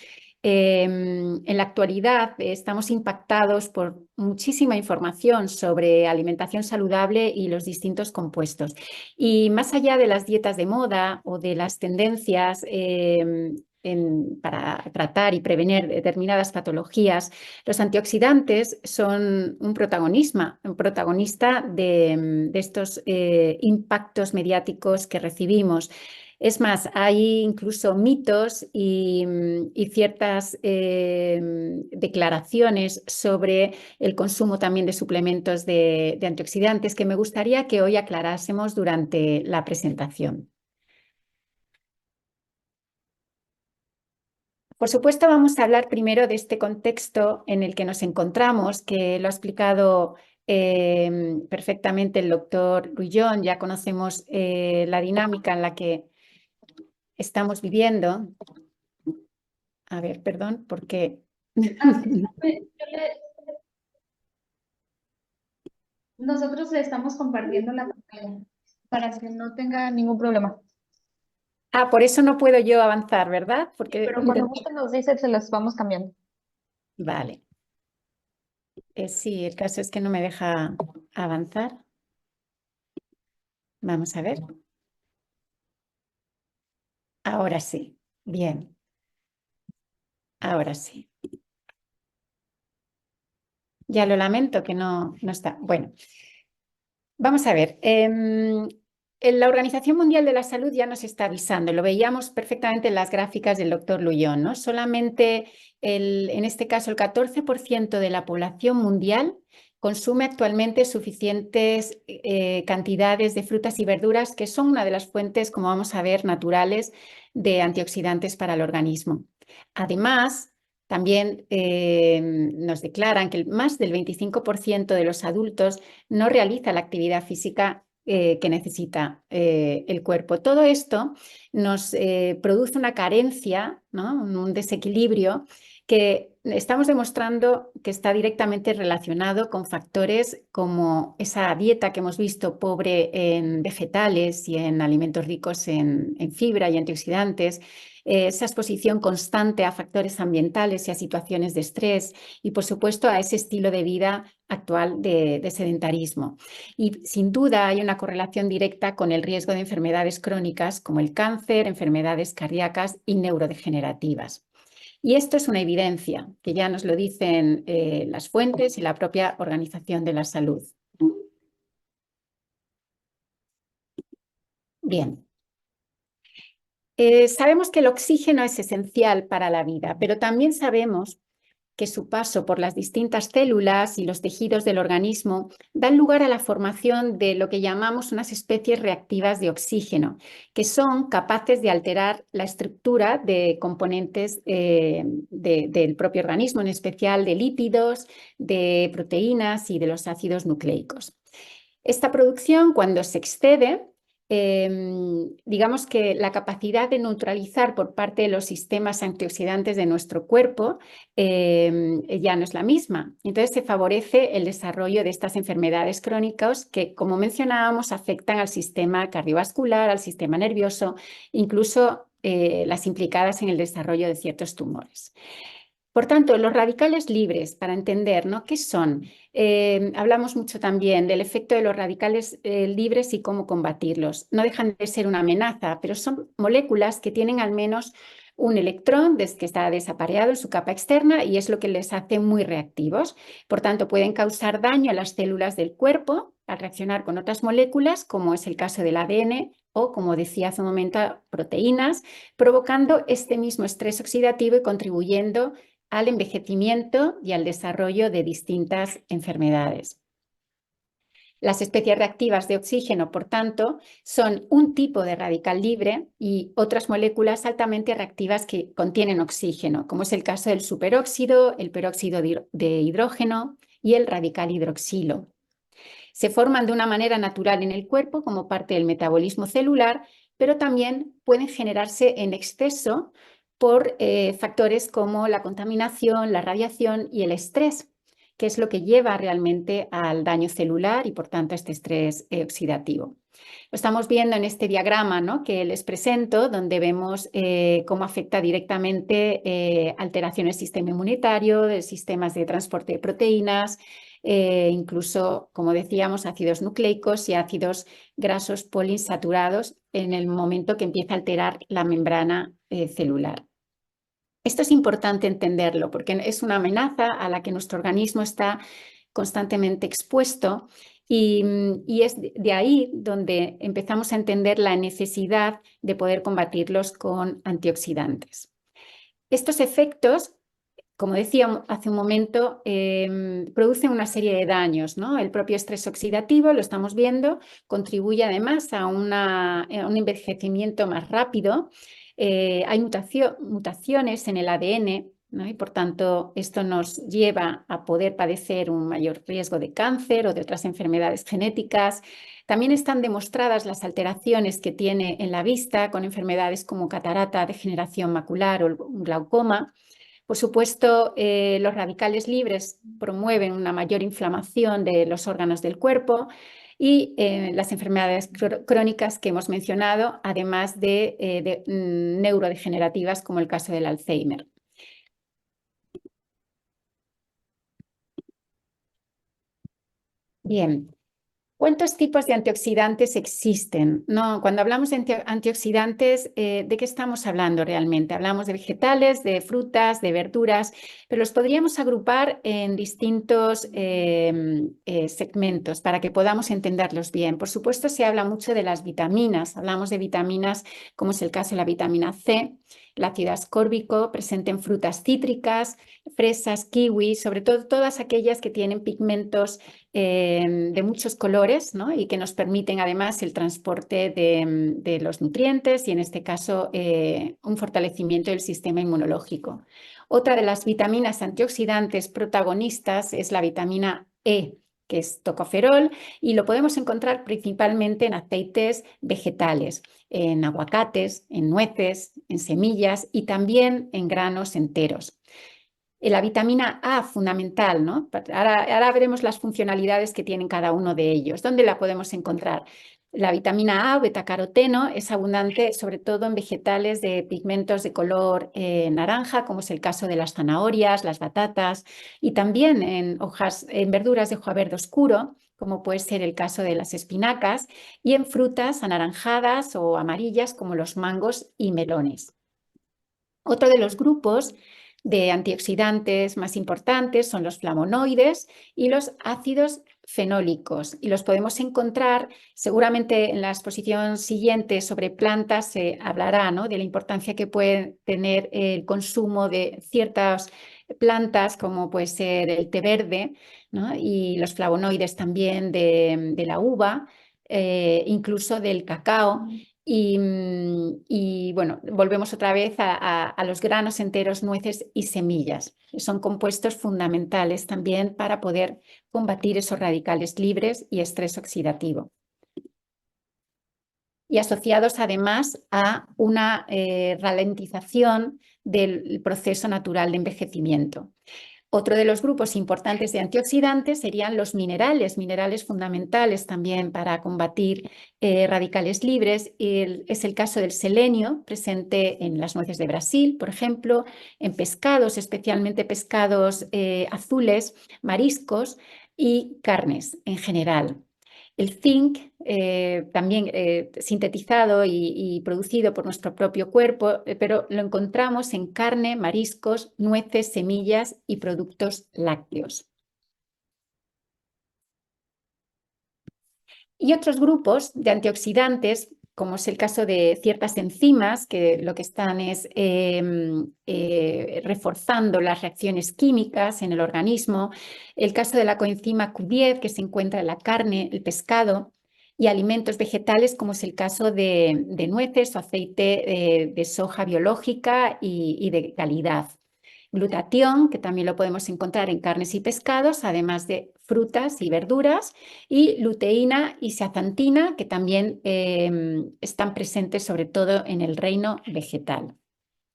en la actualidad estamos impactados por muchísima información sobre alimentación saludable y los distintos compuestos. Y más allá de las dietas de moda o de las tendencias para tratar y prevenir determinadas patologías, los antioxidantes son un protagonista de estos impactos mediáticos que recibimos. Es más, hay incluso mitos y ciertas declaraciones sobre el consumo también de suplementos de antioxidantes que me gustaría que hoy aclarásemos durante la presentación. Por supuesto, vamos a hablar primero de este contexto en el que nos encontramos, que lo ha explicado perfectamente el doctor Ruillón. Ya conocemos la dinámica en la que estamos viviendo. A ver, perdón, porque... Nosotros le estamos compartiendo la pantalla para que no tenga ningún problema. Ah, por eso no puedo yo avanzar, ¿verdad? Porque... Pero cuando usted nos dice, se las vamos cambiando. Vale. Sí, el caso es que no me deja avanzar. Vamos a ver. Ahora sí. Bien. Ahora sí. Ya lo lamento que no está. Bueno, vamos a ver. La Organización Mundial de la Salud ya nos está avisando, lo veíamos perfectamente en las gráficas del doctor Lullón, ¿no? Solamente, en este caso, el 14% de la población mundial consume actualmente suficientes cantidades de frutas y verduras, que son una de las fuentes, como vamos a ver, naturales de antioxidantes para el organismo. Además, también nos declaran que más del 25% de los adultos no realiza la actividad física que necesita el cuerpo. Todo esto nos produce una carencia, ¿no? Un desequilibrio que estamos demostrando que está directamente relacionado con factores como esa dieta que hemos visto pobre en vegetales y en alimentos ricos en fibra y antioxidantes, esa exposición constante a factores ambientales y a situaciones de estrés y, por supuesto, a ese estilo de vida actual de sedentarismo. Y sin duda hay una correlación directa con el riesgo de enfermedades crónicas como el cáncer, enfermedades cardíacas y neurodegenerativas. Y esto es una evidencia que ya nos lo dicen las fuentes y la propia Organización de la Salud. Bien. Sabemos que el oxígeno es esencial para la vida, pero también sabemos que su paso por las distintas células y los tejidos del organismo dan lugar a la formación de lo que llamamos unas especies reactivas de oxígeno, que son capaces de alterar la estructura de componentes del propio organismo, en especial de lípidos, de proteínas y de los ácidos nucleicos. Esta producción, cuando se excede, digamos que la capacidad de neutralizar por parte de los sistemas antioxidantes de nuestro cuerpo ya no es la misma. Entonces se favorece el desarrollo de estas enfermedades crónicas que, como mencionábamos, afectan al sistema cardiovascular, al sistema nervioso, incluso las implicadas en el desarrollo de ciertos tumores. Por tanto, los radicales libres, para entender, ¿no?, ¿qué son? Hablamos mucho también del efecto de los radicales libres y cómo combatirlos. No dejan de ser una amenaza, pero son moléculas que tienen al menos un electrón que está desapareado en su capa externa y es lo que les hace muy reactivos. Por tanto, pueden causar daño a las células del cuerpo al reaccionar con otras moléculas, como es el caso del ADN o, como decía hace un momento, proteínas, provocando este mismo estrés oxidativo y contribuyendo al envejecimiento y al desarrollo de distintas enfermedades. Las especies reactivas de oxígeno, por tanto, son un tipo de radical libre y otras moléculas altamente reactivas que contienen oxígeno, como es el caso del superóxido, el peróxido de hidrógeno y el radical hidroxilo. Se forman de una manera natural en el cuerpo como parte del metabolismo celular, pero también pueden generarse en exceso por factores como la contaminación, la radiación y el estrés, que es lo que lleva realmente al daño celular y por tanto a este estrés oxidativo. Lo estamos viendo en este diagrama, ¿no?, que les presento, donde vemos cómo afecta directamente alteraciones del sistema inmunitario, de sistemas de transporte de proteínas, incluso, como decíamos, ácidos nucleicos y ácidos grasos poliinsaturados en el momento que empieza a alterar la membrana celular. Esto es importante entenderlo porque es una amenaza a la que nuestro organismo está constantemente expuesto y es de ahí donde empezamos a entender la necesidad de poder combatirlos con antioxidantes. Estos efectos, como decía hace un momento, producen una serie de daños, ¿no? El propio estrés oxidativo, lo estamos viendo, contribuye además a un envejecimiento más rápido. Hay mutaciones en el ADN, ¿no? Y por tanto esto nos lleva a poder padecer un mayor riesgo de cáncer o de otras enfermedades genéticas. También están demostradas las alteraciones que tiene en la vista con enfermedades como catarata, degeneración macular o glaucoma. Por supuesto, los radicales libres promueven una mayor inflamación de los órganos del cuerpo y las enfermedades crónicas que hemos mencionado, además de neurodegenerativas como el caso del Alzheimer. Bien. ¿Cuántos tipos de antioxidantes existen? No, cuando hablamos de antioxidantes, ¿de qué estamos hablando realmente? Hablamos de vegetales, de frutas, de verduras, pero los podríamos agrupar en distintos segmentos para que podamos entenderlos bien. Por supuesto, se habla mucho de las vitaminas. Hablamos de vitaminas como es el caso de la vitamina C, el ácido ascórbico presente en frutas cítricas, fresas, kiwi, sobre todo todas aquellas que tienen pigmentos de muchos colores, ¿no?, y que nos permiten además el transporte de los nutrientes y en este caso un fortalecimiento del sistema inmunológico. Otra de las vitaminas antioxidantes protagonistas es la vitamina E, que es tocoferol, y lo podemos encontrar principalmente en aceites vegetales, en aguacates, en nueces, en semillas y también en granos enteros. La vitamina A, fundamental, ¿no? Ahora veremos las funcionalidades que tienen cada uno de ellos. ¿Dónde la podemos encontrar? La vitamina A, betacaroteno, es abundante sobre todo en vegetales de pigmentos de color naranja, como es el caso de las zanahorias, las batatas, y también en verduras de hoja verde oscuro, como puede ser el caso de las espinacas, y en frutas anaranjadas o amarillas, como los mangos y melones. Otro de los grupos de antioxidantes más importantes son los flavonoides y los ácidos fenólicos, y los podemos encontrar seguramente en la exposición siguiente sobre plantas. Se hablará, ¿no?, de la importancia que puede tener el consumo de ciertas plantas como puede ser el té verde, ¿no?, y los flavonoides también de la uva, incluso del cacao. Y bueno, volvemos otra vez a los granos enteros, nueces y semillas. Son compuestos fundamentales también para poder combatir esos radicales libres y estrés oxidativo. Y asociados además a una ralentización del proceso natural de envejecimiento. Otro de los grupos importantes de antioxidantes serían los minerales fundamentales también para combatir radicales libres. Es el caso del selenio, presente en las nueces de Brasil, por ejemplo, en pescados, especialmente pescados azules, mariscos y carnes en general. El zinc, también sintetizado y producido por nuestro propio cuerpo, pero lo encontramos en carne, mariscos, nueces, semillas y productos lácteos. Y otros grupos de antioxidantes, como es el caso de ciertas enzimas, que lo que están es reforzando las reacciones químicas en el organismo. El caso de la coenzima Q10, que se encuentra en la carne, el pescado y alimentos vegetales, como es el caso de nueces o aceite de soja biológica y de calidad. Glutatión, que también lo podemos encontrar en carnes y pescados, además de frutas y verduras, y luteína y zeaxantina, que también están presentes sobre todo en el reino vegetal.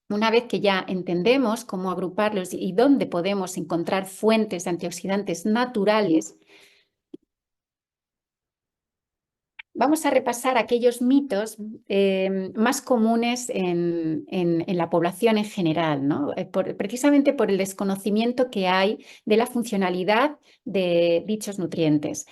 Una vez que ya entendemos cómo agruparlos y dónde podemos encontrar fuentes de antioxidantes naturales, vamos a repasar aquellos mitos más comunes en la población en general, ¿no? Precisamente por el desconocimiento que hay de la funcionalidad de dichos nutrientes.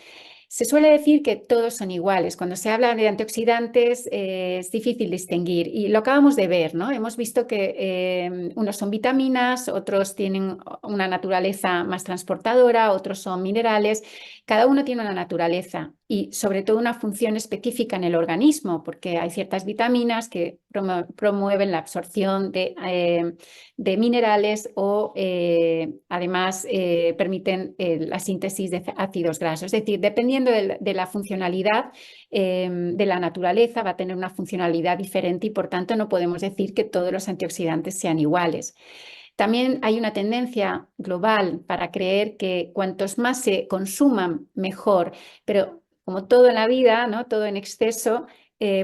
Se suele decir que todos son iguales. Cuando se habla de antioxidantes es difícil distinguir y lo acabamos de ver, ¿no? Hemos visto que unos son vitaminas, otros tienen una naturaleza más transportadora, otros son minerales. Cada uno tiene una naturaleza y sobre todo una función específica en el organismo, porque hay ciertas vitaminas que promueven la absorción de minerales o además permiten la síntesis de ácidos grasos. Es decir, dependiendo de la funcionalidad de la naturaleza, va a tener una funcionalidad diferente y por tanto no podemos decir que todos los antioxidantes sean iguales. También hay una tendencia global para creer que cuantos más se consuman, mejor, pero como todo en la vida, ¿no? Todo en exceso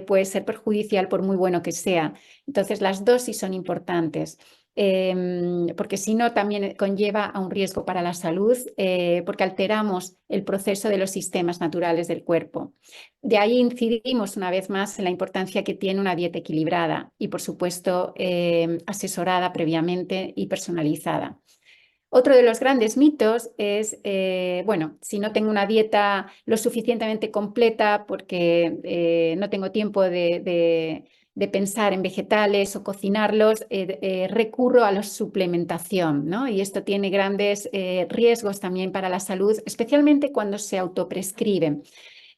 puede ser perjudicial por muy bueno que sea. Entonces las dosis son importantes. Porque si no también conlleva a un riesgo para la salud, porque alteramos el proceso de los sistemas naturales del cuerpo. De ahí incidimos una vez más en la importancia que tiene una dieta equilibrada y, por supuesto, asesorada previamente y personalizada. Otro de los grandes mitos es, bueno, si no tengo una dieta lo suficientemente completa porque no tengo tiempo de pensar en vegetales o cocinarlos, recurro a la suplementación, ¿no? Y esto tiene grandes riesgos también para la salud, especialmente cuando se autoprescriben.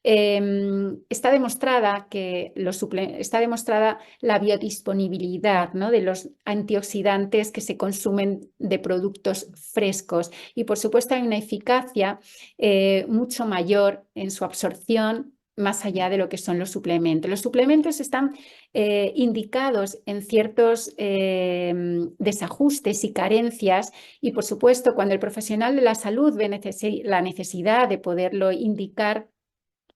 Está demostrada la biodisponibilidad, ¿no? De los antioxidantes que se consumen de productos frescos y por supuesto hay una eficacia mucho mayor en su absorción más allá de lo que son los suplementos. Los suplementos están indicados en ciertos desajustes y carencias y por supuesto cuando el profesional de la salud ve la necesidad de poderlo indicar,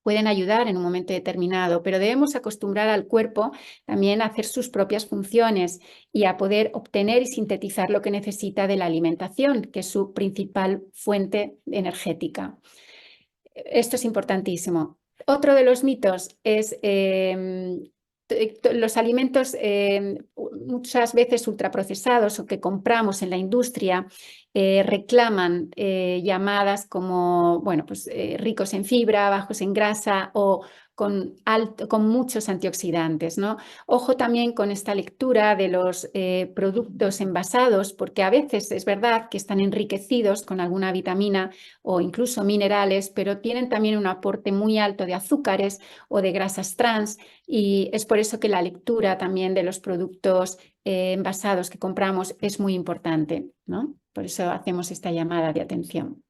pueden ayudar en un momento determinado, pero debemos acostumbrar al cuerpo también a hacer sus propias funciones y a poder obtener y sintetizar lo que necesita de la alimentación, que es su principal fuente energética. Esto es importantísimo. Otro de los mitos es los alimentos muchas veces ultraprocesados o que compramos en la industria reclaman llamadas como bueno, pues, ricos en fibra, bajos en grasa o con muchos antioxidantes, ¿no? Ojo también con esta lectura de los productos envasados, porque a veces es verdad que están enriquecidos con alguna vitamina o incluso minerales, pero tienen también un aporte muy alto de azúcares o de grasas trans y es por eso que la lectura también de los productos envasados que compramos es muy importante, ¿no? Por eso hacemos esta llamada de atención.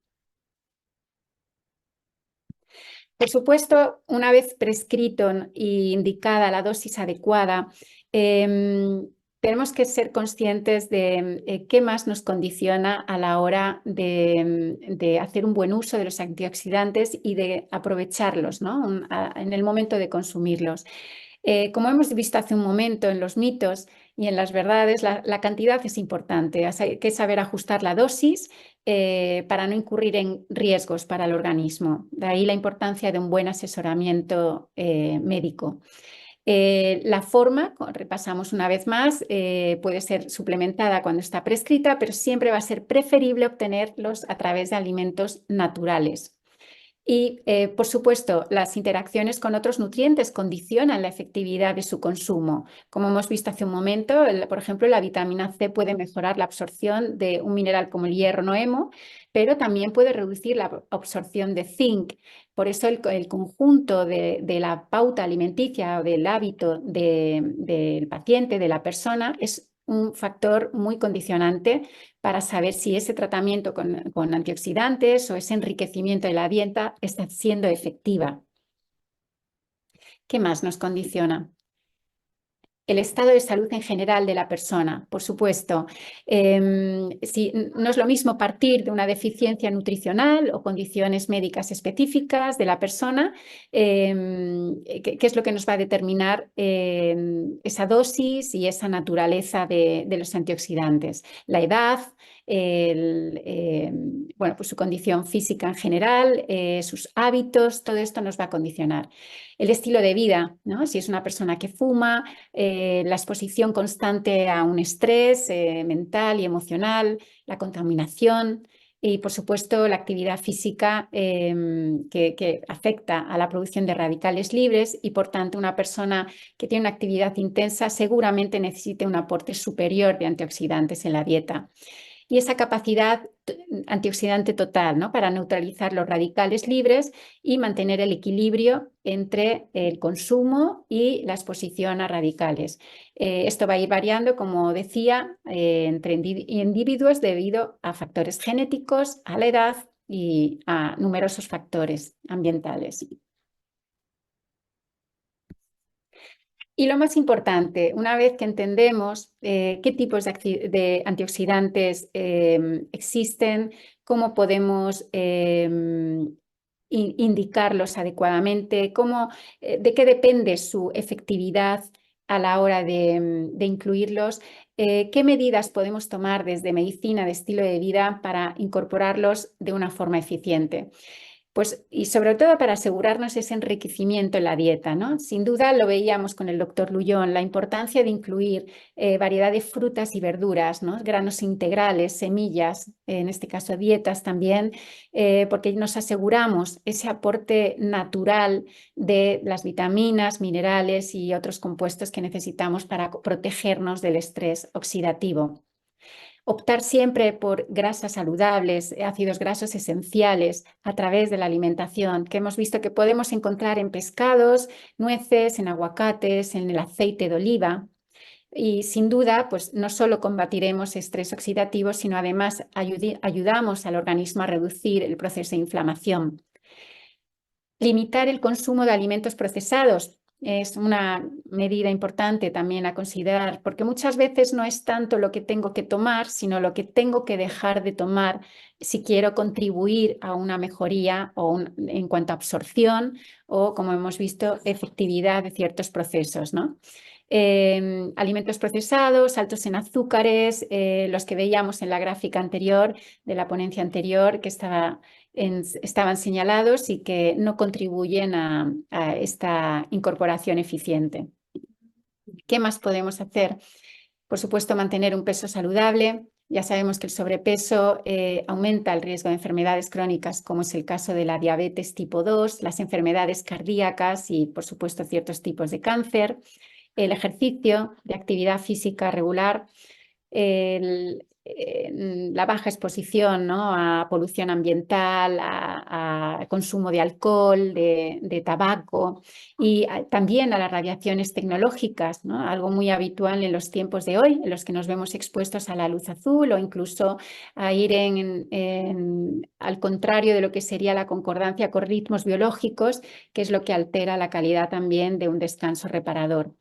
Por supuesto, una vez prescrito e indicada la dosis adecuada, tenemos que ser conscientes de qué más nos condiciona a la hora de hacer un buen uso de los antioxidantes y de aprovecharlos, ¿no? En el momento de consumirlos. Como hemos visto hace un momento en los mitos y en las verdades, la cantidad es importante. Hay que saber ajustar la dosis para no incurrir en riesgos para el organismo. De ahí la importancia de un buen asesoramiento médico. La forma, repasamos una vez más, puede ser suplementada cuando está prescrita, pero siempre va a ser preferible obtenerlos a través de alimentos naturales. Y, por supuesto, las interacciones con otros nutrientes condicionan la efectividad de su consumo. Como hemos visto hace un momento, por ejemplo, la vitamina C puede mejorar la absorción de un mineral como el hierro no hemo, pero también puede reducir la absorción de zinc. Por eso el conjunto de la pauta alimenticia o del hábito del paciente, de la persona, es un factor muy condicionante para saber si ese tratamiento con antioxidantes o ese enriquecimiento de la dieta está siendo efectiva. ¿Qué más nos condiciona? el estado de salud en general de la persona. Por supuesto, si, no es lo mismo partir de una deficiencia nutricional o condiciones médicas específicas de la persona, que es lo que nos va a determinar esa dosis y esa naturaleza de los antioxidantes. La edad, bueno, pues su condición física en general, sus hábitos, todo esto nos va a condicionar. El estilo de vida, ¿no? Si es una persona que fuma, la exposición constante a un estrés mental y emocional, la contaminación y, por supuesto, la actividad física que afecta a la producción de radicales libres y, por tanto, una persona que tiene una actividad intensa seguramente necesite un aporte superior de antioxidantes en la dieta. Y esa capacidad antioxidante total, ¿no? Para neutralizar los radicales libres y mantener el equilibrio entre el consumo y la exposición a radicales. Esto va a ir variando, como decía, entre individuos debido a factores genéticos, a la edad y a numerosos factores ambientales. Y lo más importante, una vez que entendemos qué tipos de antioxidantes existen, cómo podemos indicarlos adecuadamente, de qué depende su efectividad a la hora de incluirlos, qué medidas podemos tomar desde medicina de estilo de vida para incorporarlos de una forma eficiente. Pues, y sobre todo para asegurarnos ese enriquecimiento en la dieta, ¿no? Sin duda lo veíamos con el doctor Lullón, la importancia de incluir variedad de frutas y verduras, ¿no? Granos integrales, semillas, en este caso dietas también, porque nos aseguramos ese aporte natural de las vitaminas, minerales y otros compuestos que necesitamos para protegernos del estrés oxidativo. Optar siempre por grasas saludables, ácidos grasos esenciales a través de la alimentación, que hemos visto que podemos encontrar en pescados, nueces, en aguacates, en el aceite de oliva. Y sin duda, pues no solo combatiremos estrés oxidativo, sino además ayudamos al organismo a reducir el proceso de inflamación. Limitar el consumo de alimentos procesados es una medida importante también a considerar, porque muchas veces no es tanto lo que tengo que tomar, sino lo que tengo que dejar de tomar si quiero contribuir a una mejoría en cuanto a absorción o, como hemos visto, efectividad de ciertos procesos, ¿no? Alimentos procesados, altos en azúcares, los que veíamos en la gráfica anterior, de la ponencia anterior, que estaban señalados y que no contribuyen a esta incorporación eficiente. ¿Qué más podemos hacer? Por supuesto, mantener un peso saludable. Ya sabemos que el sobrepeso aumenta el riesgo de enfermedades crónicas, como es el caso de la diabetes tipo 2, las enfermedades cardíacas y, por supuesto, ciertos tipos de cáncer. El ejercicio de actividad física regular, la baja exposición, ¿no? A polución ambiental, a consumo de alcohol, de tabaco y también a las radiaciones tecnológicas, ¿no? Algo muy habitual en los tiempos de hoy, en los que nos vemos expuestos a la luz azul o incluso a ir al contrario de lo que sería la concordancia con ritmos biológicos, que es lo que altera la calidad también de un descanso reparador.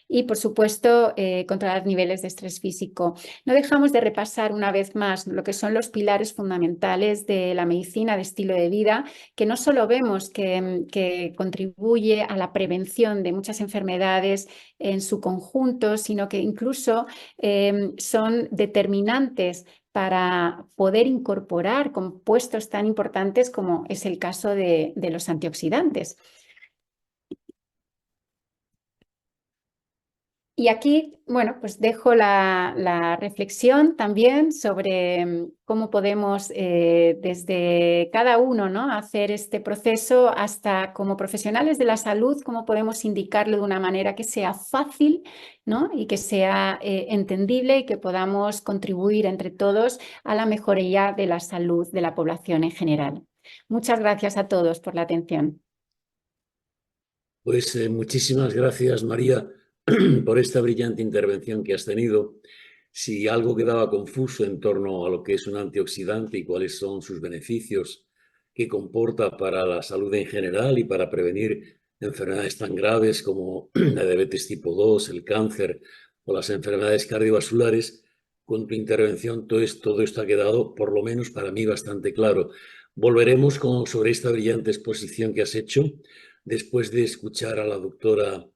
Y, por supuesto, controlar niveles de estrés físico. No dejamos de repasar una vez más lo que son los pilares fundamentales de la medicina de estilo de vida, que no solo vemos que contribuye a la prevención de muchas enfermedades en su conjunto, sino que incluso son determinantes para poder incorporar compuestos tan importantes como es el caso de los antioxidantes. Y aquí, bueno, pues dejo la reflexión también sobre cómo podemos desde cada uno, ¿no? Hacer este proceso hasta como profesionales de la salud, cómo podemos indicarlo de una manera que sea fácil, ¿no? Y que sea entendible y que podamos contribuir entre todos a la mejoría de la salud de la población en general. Muchas gracias a todos por la atención. Pues muchísimas gracias, María, por esta brillante intervención que has tenido. Si algo quedaba confuso en torno a lo que es un antioxidante y cuáles son sus beneficios que comporta para la salud en general y para prevenir enfermedades tan graves como la diabetes tipo 2, el cáncer o las enfermedades cardiovasculares. Con tu intervención todo esto ha quedado, por lo menos para mí, bastante claro. Volveremos sobre esta brillante exposición que has hecho después de escuchar a la doctora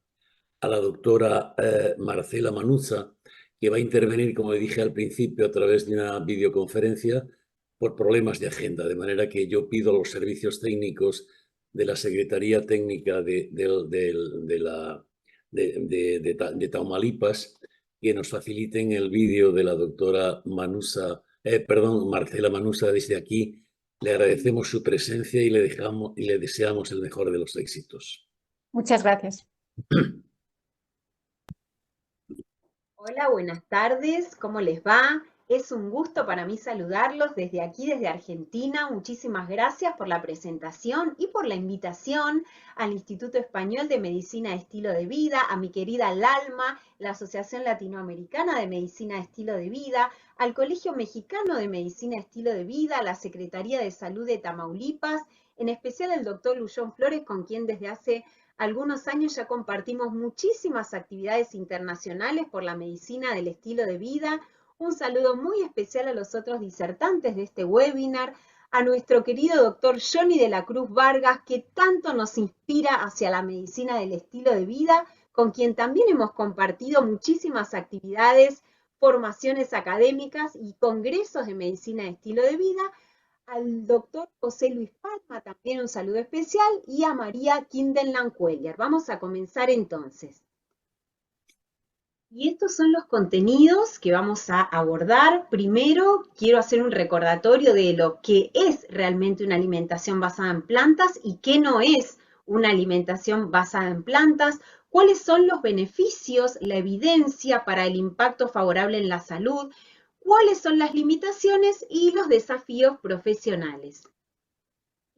Marcela Manuza, que va a intervenir, como dije al principio, a través de una videoconferencia por problemas de agenda, de manera que yo pido a los servicios técnicos de la Secretaría Técnica de Tamaulipas que nos faciliten el vídeo de la doctora Marcela Manuza. Desde aquí le agradecemos su presencia y le deseamos el mejor de los éxitos. Muchas gracias. Hola, buenas tardes, ¿cómo les va? Es un gusto para mí saludarlos desde aquí, desde Argentina. Muchísimas gracias por la presentación y por la invitación al Instituto Español de Medicina de Estilo de Vida, a mi querida LALMA, la Asociación Latinoamericana de Medicina de Estilo de Vida, al Colegio Mexicano de Medicina de Estilo de Vida, a la Secretaría de Salud de Tamaulipas, en especial al doctor Lullón Flores, con quien desde hace algunos años ya compartimos muchísimas actividades internacionales por la medicina del estilo de vida. Un saludo muy especial a los otros disertantes de este webinar, a nuestro querido doctor Johnny de la Cruz Vargas, que tanto nos inspira hacia la medicina del estilo de vida, con quien también hemos compartido muchísimas actividades, formaciones académicas y congresos de medicina de estilo de vida, al doctor José Luis Palma, también un saludo especial, y a María Kindenland-Cuellar. Vamos a comenzar entonces. Y estos son los contenidos que vamos a abordar. Primero, quiero hacer un recordatorio de lo que es realmente una alimentación basada en plantas y qué no es una alimentación basada en plantas, cuáles son los beneficios, la evidencia para el impacto favorable en la salud, cuáles son las limitaciones y los desafíos profesionales.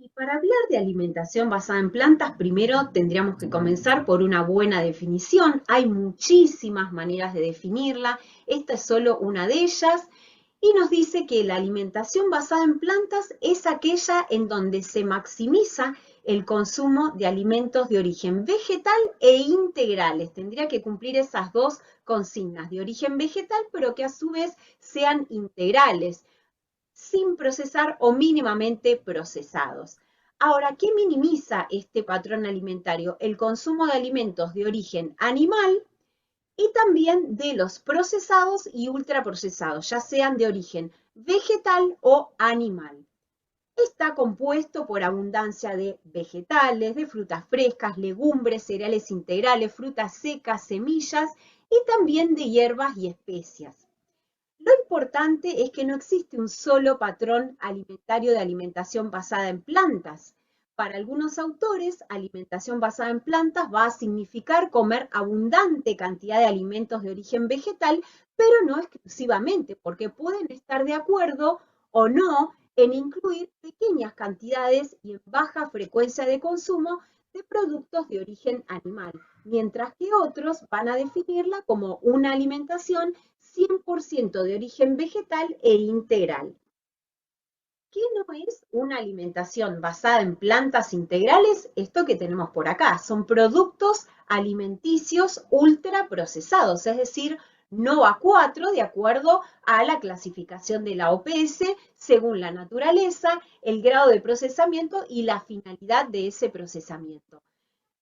Y para hablar de alimentación basada en plantas, primero tendríamos que comenzar por una buena definición. Hay muchísimas maneras de definirla, esta es solo una de ellas, y nos dice que la alimentación basada en plantas es aquella en donde se maximiza el consumo de alimentos de origen vegetal e integrales. Tendría que cumplir esas dos consignas, de origen vegetal, pero que a su vez sean integrales, sin procesar o mínimamente procesados. Ahora, ¿qué minimiza este patrón alimentario? El consumo de alimentos de origen animal y también de los procesados y ultraprocesados, ya sean de origen vegetal o animal. Está compuesto por abundancia de vegetales, de frutas frescas, legumbres, cereales integrales, frutas secas, semillas y también de hierbas y especias. Lo importante es que no existe un solo patrón alimentario de alimentación basada en plantas. Para algunos autores, alimentación basada en plantas va a significar comer abundante cantidad de alimentos de origen vegetal, pero no exclusivamente, porque pueden estar de acuerdo o no en incluir pequeñas cantidades y en baja frecuencia de consumo de productos de origen animal, mientras que otros van a definirla como una alimentación 100% de origen vegetal e integral. ¿Qué no es una alimentación basada en plantas integrales? Esto que tenemos por acá, son productos alimenticios ultraprocesados, es decir, no A4, de acuerdo a la clasificación de la OPS, según la naturaleza, el grado de procesamiento y la finalidad de ese procesamiento.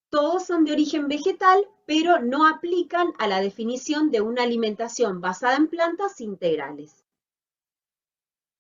Todos son de origen vegetal, pero no aplican a la definición de una alimentación basada en plantas integrales.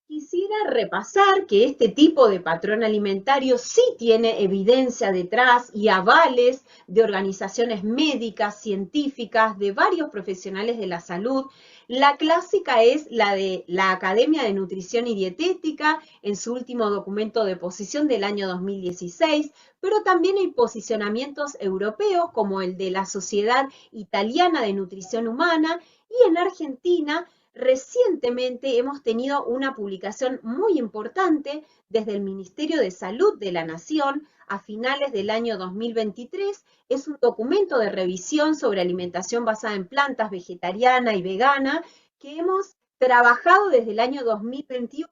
Quisiera repasar que este tipo de patrón alimentario sí tiene evidencia detrás y avales de organizaciones médicas, científicas, de varios profesionales de la salud. La clásica es la de la Academia de Nutrición y Dietética en su último documento de posición del año 2016, pero también hay posicionamientos europeos como el de la Sociedad Italiana de Nutrición Humana, y en Argentina recientemente hemos tenido una publicación muy importante desde el Ministerio de Salud de la Nación a finales del año 2023. Es un documento de revisión sobre alimentación basada en plantas, vegetariana y vegana, que hemos trabajado desde el año 2021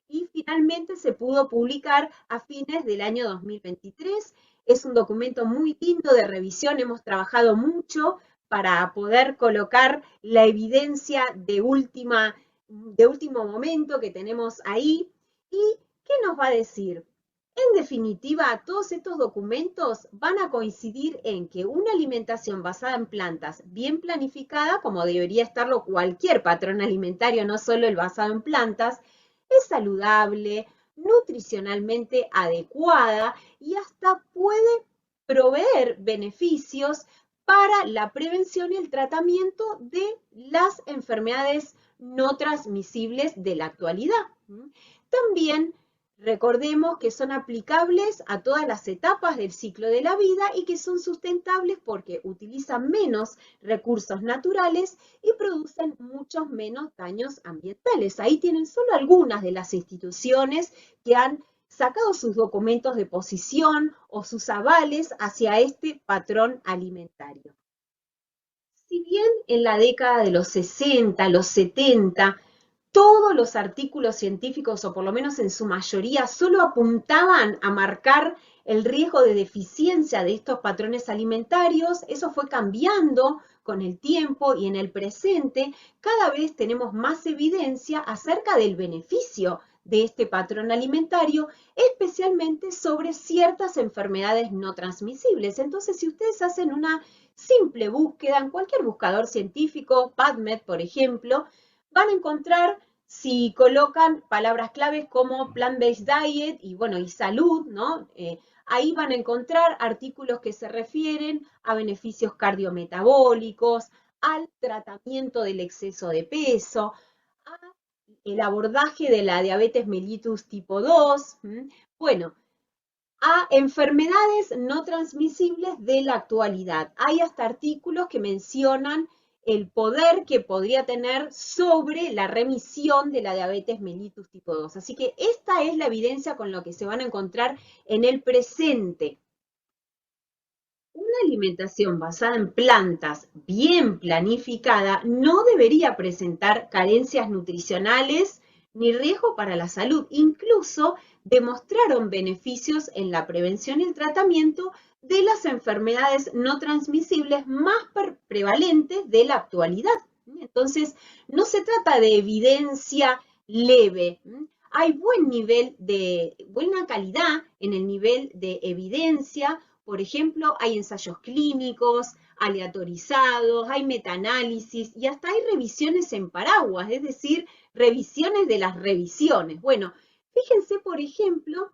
y finalmente se pudo publicar a fines del año 2023. Es un documento muy lindo de revisión, hemos trabajado mucho para poder colocar la evidencia de último momento que tenemos ahí. ¿Y qué nos va a decir? En definitiva, todos estos documentos van a coincidir en que una alimentación basada en plantas bien planificada, como debería estarlo cualquier patrón alimentario, no solo el basado en plantas, es saludable, nutricionalmente adecuada y hasta puede proveer beneficios para la prevención y el tratamiento de las enfermedades no transmisibles de la actualidad. También recordemos que son aplicables a todas las etapas del ciclo de la vida y que son sustentables porque utilizan menos recursos naturales y producen muchos menos daños ambientales. Ahí tienen solo algunas de las instituciones que han sacado sus documentos de posición o sus avales hacia este patrón alimentario. Si bien en la década de los 60, los 70, todos los artículos científicos, o por lo menos en su mayoría, solo apuntaban a marcar el riesgo de deficiencia de estos patrones alimentarios, eso fue cambiando con el tiempo y en el presente cada vez tenemos más evidencia acerca del beneficio de este patrón alimentario, especialmente sobre ciertas enfermedades no transmisibles. Entonces, si ustedes hacen una simple búsqueda en cualquier buscador científico, PubMed, por ejemplo, van a encontrar, si colocan palabras claves como plant-based diet y, bueno, y salud, ¿no? Ahí van a encontrar artículos que se refieren a beneficios cardiometabólicos, al tratamiento del exceso de peso, al abordaje de la diabetes mellitus tipo 2, bueno, a enfermedades no transmisibles de la actualidad. Hay hasta artículos que mencionan el poder que podría tener sobre la remisión de la diabetes mellitus tipo 2. Así que esta es la evidencia con lo que se van a encontrar en el presente. Una alimentación basada en plantas bien planificada no debería presentar carencias nutricionales ni riesgo para la salud. Incluso demostraron beneficios en la prevención y el tratamiento de las enfermedades no transmisibles más prevalentes de la actualidad. Entonces, no se trata de evidencia leve. Hay buena calidad en el nivel de evidencia. Por ejemplo, hay ensayos clínicos, aleatorizados, hay metaanálisis y hasta hay revisiones en paraguas, es decir, revisiones de las revisiones. Bueno, fíjense, por ejemplo,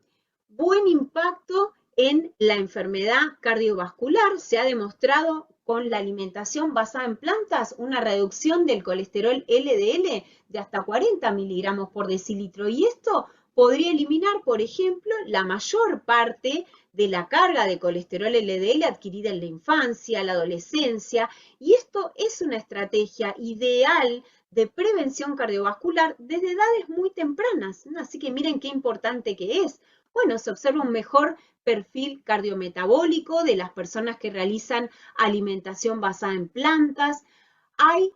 buen impacto en la enfermedad cardiovascular. Se ha demostrado con la alimentación basada en plantas una reducción del colesterol LDL de hasta 40 miligramos por decilitro. Y esto podría eliminar, por ejemplo, la mayor parte de la carga de colesterol LDL adquirida en la infancia, la adolescencia. Y esto es una estrategia ideal de prevención cardiovascular desde edades muy tempranas. Así que miren qué importante que es. Bueno, se observa un mejor perfil cardiometabólico de las personas que realizan alimentación basada en plantas. Hay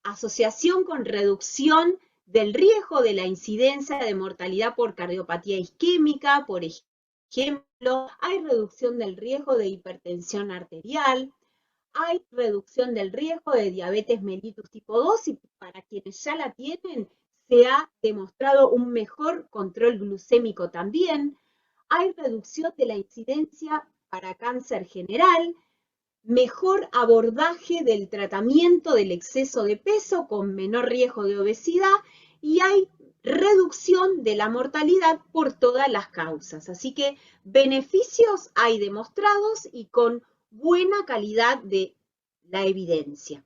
asociación con reducción del riesgo de la incidencia de mortalidad por cardiopatía isquémica, por ejemplo. Hay reducción del riesgo de hipertensión arterial. Hay reducción del riesgo de diabetes mellitus tipo 2 y para quienes ya la tienen se ha demostrado un mejor control glucémico también. Hay reducción de la incidencia para cáncer general, mejor abordaje del tratamiento del exceso de peso con menor riesgo de obesidad y hay reducción de la mortalidad por todas las causas. Así que beneficios hay demostrados y con buena calidad de la evidencia.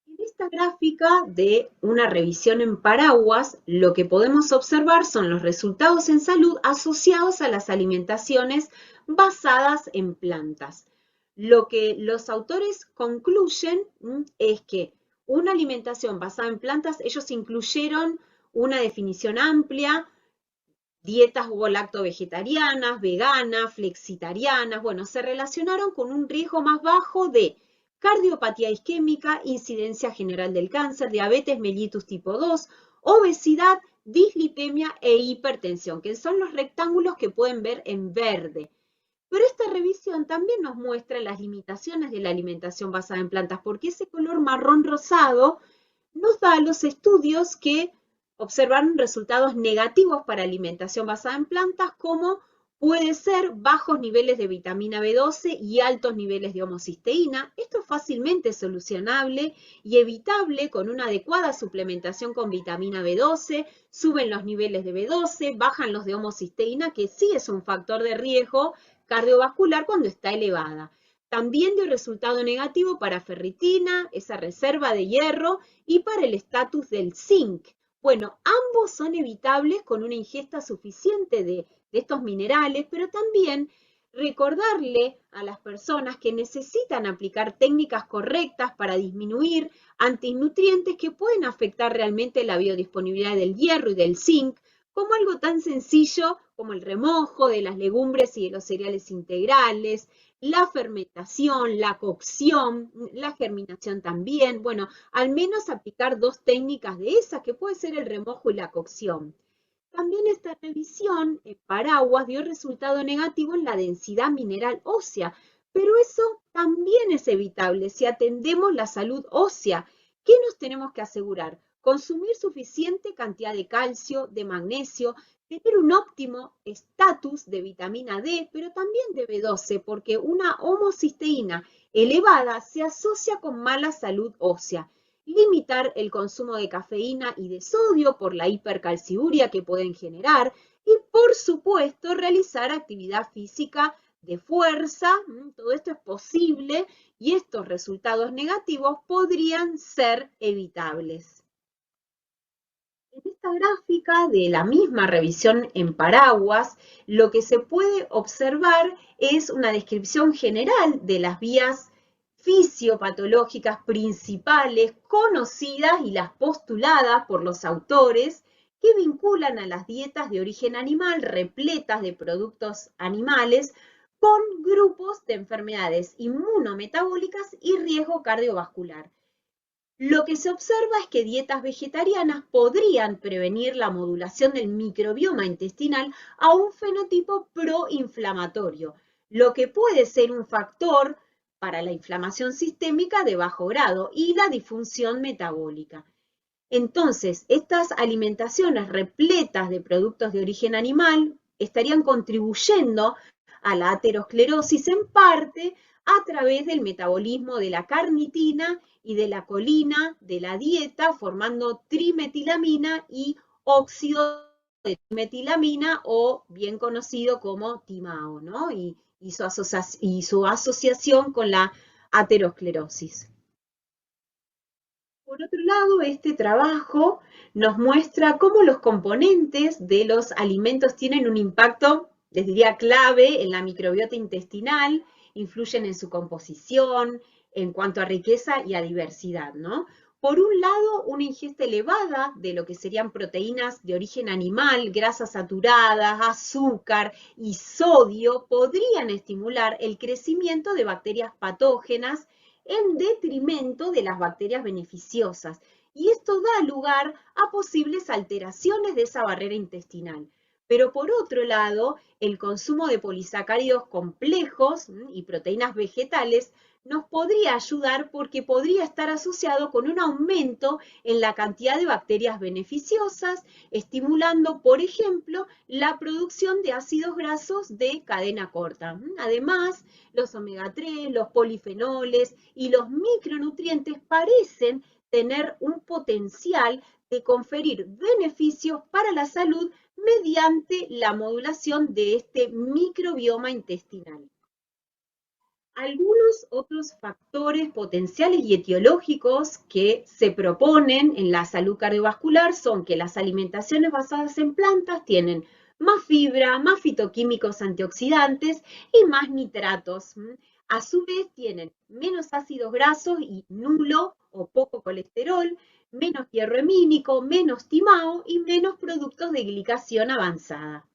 En esta gráfica de una revisión en paraguas, lo que podemos observar son los resultados en salud asociados a las alimentaciones basadas en plantas. Lo que los autores concluyen es que una alimentación basada en plantas, ellos incluyeron una definición amplia, dietas ovo-lacto-vegetarianas, veganas, flexitarianas, bueno, se relacionaron con un riesgo más bajo de cardiopatía isquémica, incidencia general del cáncer, diabetes mellitus tipo 2, obesidad, dislipemia e hipertensión, que son los rectángulos que pueden ver en verde. Pero esta revisión también nos muestra las limitaciones de la alimentación basada en plantas, porque ese color marrón rosado nos da los estudios que observaron resultados negativos para alimentación basada en plantas, como puede ser bajos niveles de vitamina B12 y altos niveles de homocisteína. Esto es fácilmente solucionable y evitable con una adecuada suplementación con vitamina B12. Suben los niveles de B12, bajan los de homocisteína, que sí es un factor de riesgo cardiovascular cuando está elevada. También dio resultado negativo para ferritina, esa reserva de hierro, y para el estatus del zinc. Bueno, ambos son evitables con una ingesta suficiente de estos minerales, pero también recordarle a las personas que necesitan aplicar técnicas correctas para disminuir antinutrientes que pueden afectar realmente la biodisponibilidad del hierro y del zinc, como algo tan sencillo como el remojo de las legumbres y de los cereales integrales, la fermentación, la cocción, la germinación también. Bueno, al menos aplicar 2 técnicas de esas, que puede ser el remojo y la cocción. También esta revisión en paraguas dio resultado negativo en la densidad mineral ósea, pero eso también es evitable si atendemos la salud ósea. ¿Qué nos tenemos que asegurar? Consumir suficiente cantidad de calcio, de magnesio, tener un óptimo estatus de vitamina D, pero también de B12, porque una homocisteína elevada se asocia con mala salud ósea. Limitar el consumo de cafeína y de sodio por la hipercalciuria que pueden generar, y por supuesto realizar actividad física de fuerza. Todo esto es posible y estos resultados negativos podrían ser evitables. En esta gráfica de la misma revisión en paraguas, lo que se puede observar es una descripción general de las vías fisiopatológicas principales conocidas y las postuladas por los autores, que vinculan a las dietas de origen animal repletas de productos animales con grupos de enfermedades inmunometabólicas y riesgo cardiovascular. Lo que se observa es que dietas vegetarianas podrían prevenir la modulación del microbioma intestinal a un fenotipo proinflamatorio, lo que puede ser un factor para la inflamación sistémica de bajo grado y la disfunción metabólica. Entonces, estas alimentaciones repletas de productos de origen animal estarían contribuyendo a la aterosclerosis en parte a través del metabolismo de la carnitina y de la colina de la dieta, formando trimetilamina y óxido de trimetilamina, o bien conocido como TIMAO, ¿no? Y su asociación con la aterosclerosis. Por otro lado, este trabajo nos muestra cómo los componentes de los alimentos tienen un impacto, les diría, clave en la microbiota intestinal, influyen en su composición, en cuanto a riqueza y a diversidad, ¿no? Por un lado, una ingesta elevada de lo que serían proteínas de origen animal, grasas saturadas, azúcar y sodio podrían estimular el crecimiento de bacterias patógenas en detrimento de las bacterias beneficiosas. Y esto da lugar a posibles alteraciones de esa barrera intestinal. Pero por otro lado, el consumo de polisacáridos complejos y proteínas vegetales nos podría ayudar, porque podría estar asociado con un aumento en la cantidad de bacterias beneficiosas, estimulando, por ejemplo, la producción de ácidos grasos de cadena corta. Además, los omega 3, los polifenoles y los micronutrientes parecen tener un potencial de conferir beneficios para la salud mediante la modulación de este microbioma intestinal. Algunos otros factores potenciales y etiológicos que se proponen en la salud cardiovascular son que las alimentaciones basadas en plantas tienen más fibra, más fitoquímicos antioxidantes y más nitratos. A su vez tienen menos ácidos grasos y nulo o poco colesterol, menos hierro hemínico, menos TIMAO y menos productos de glicación avanzada.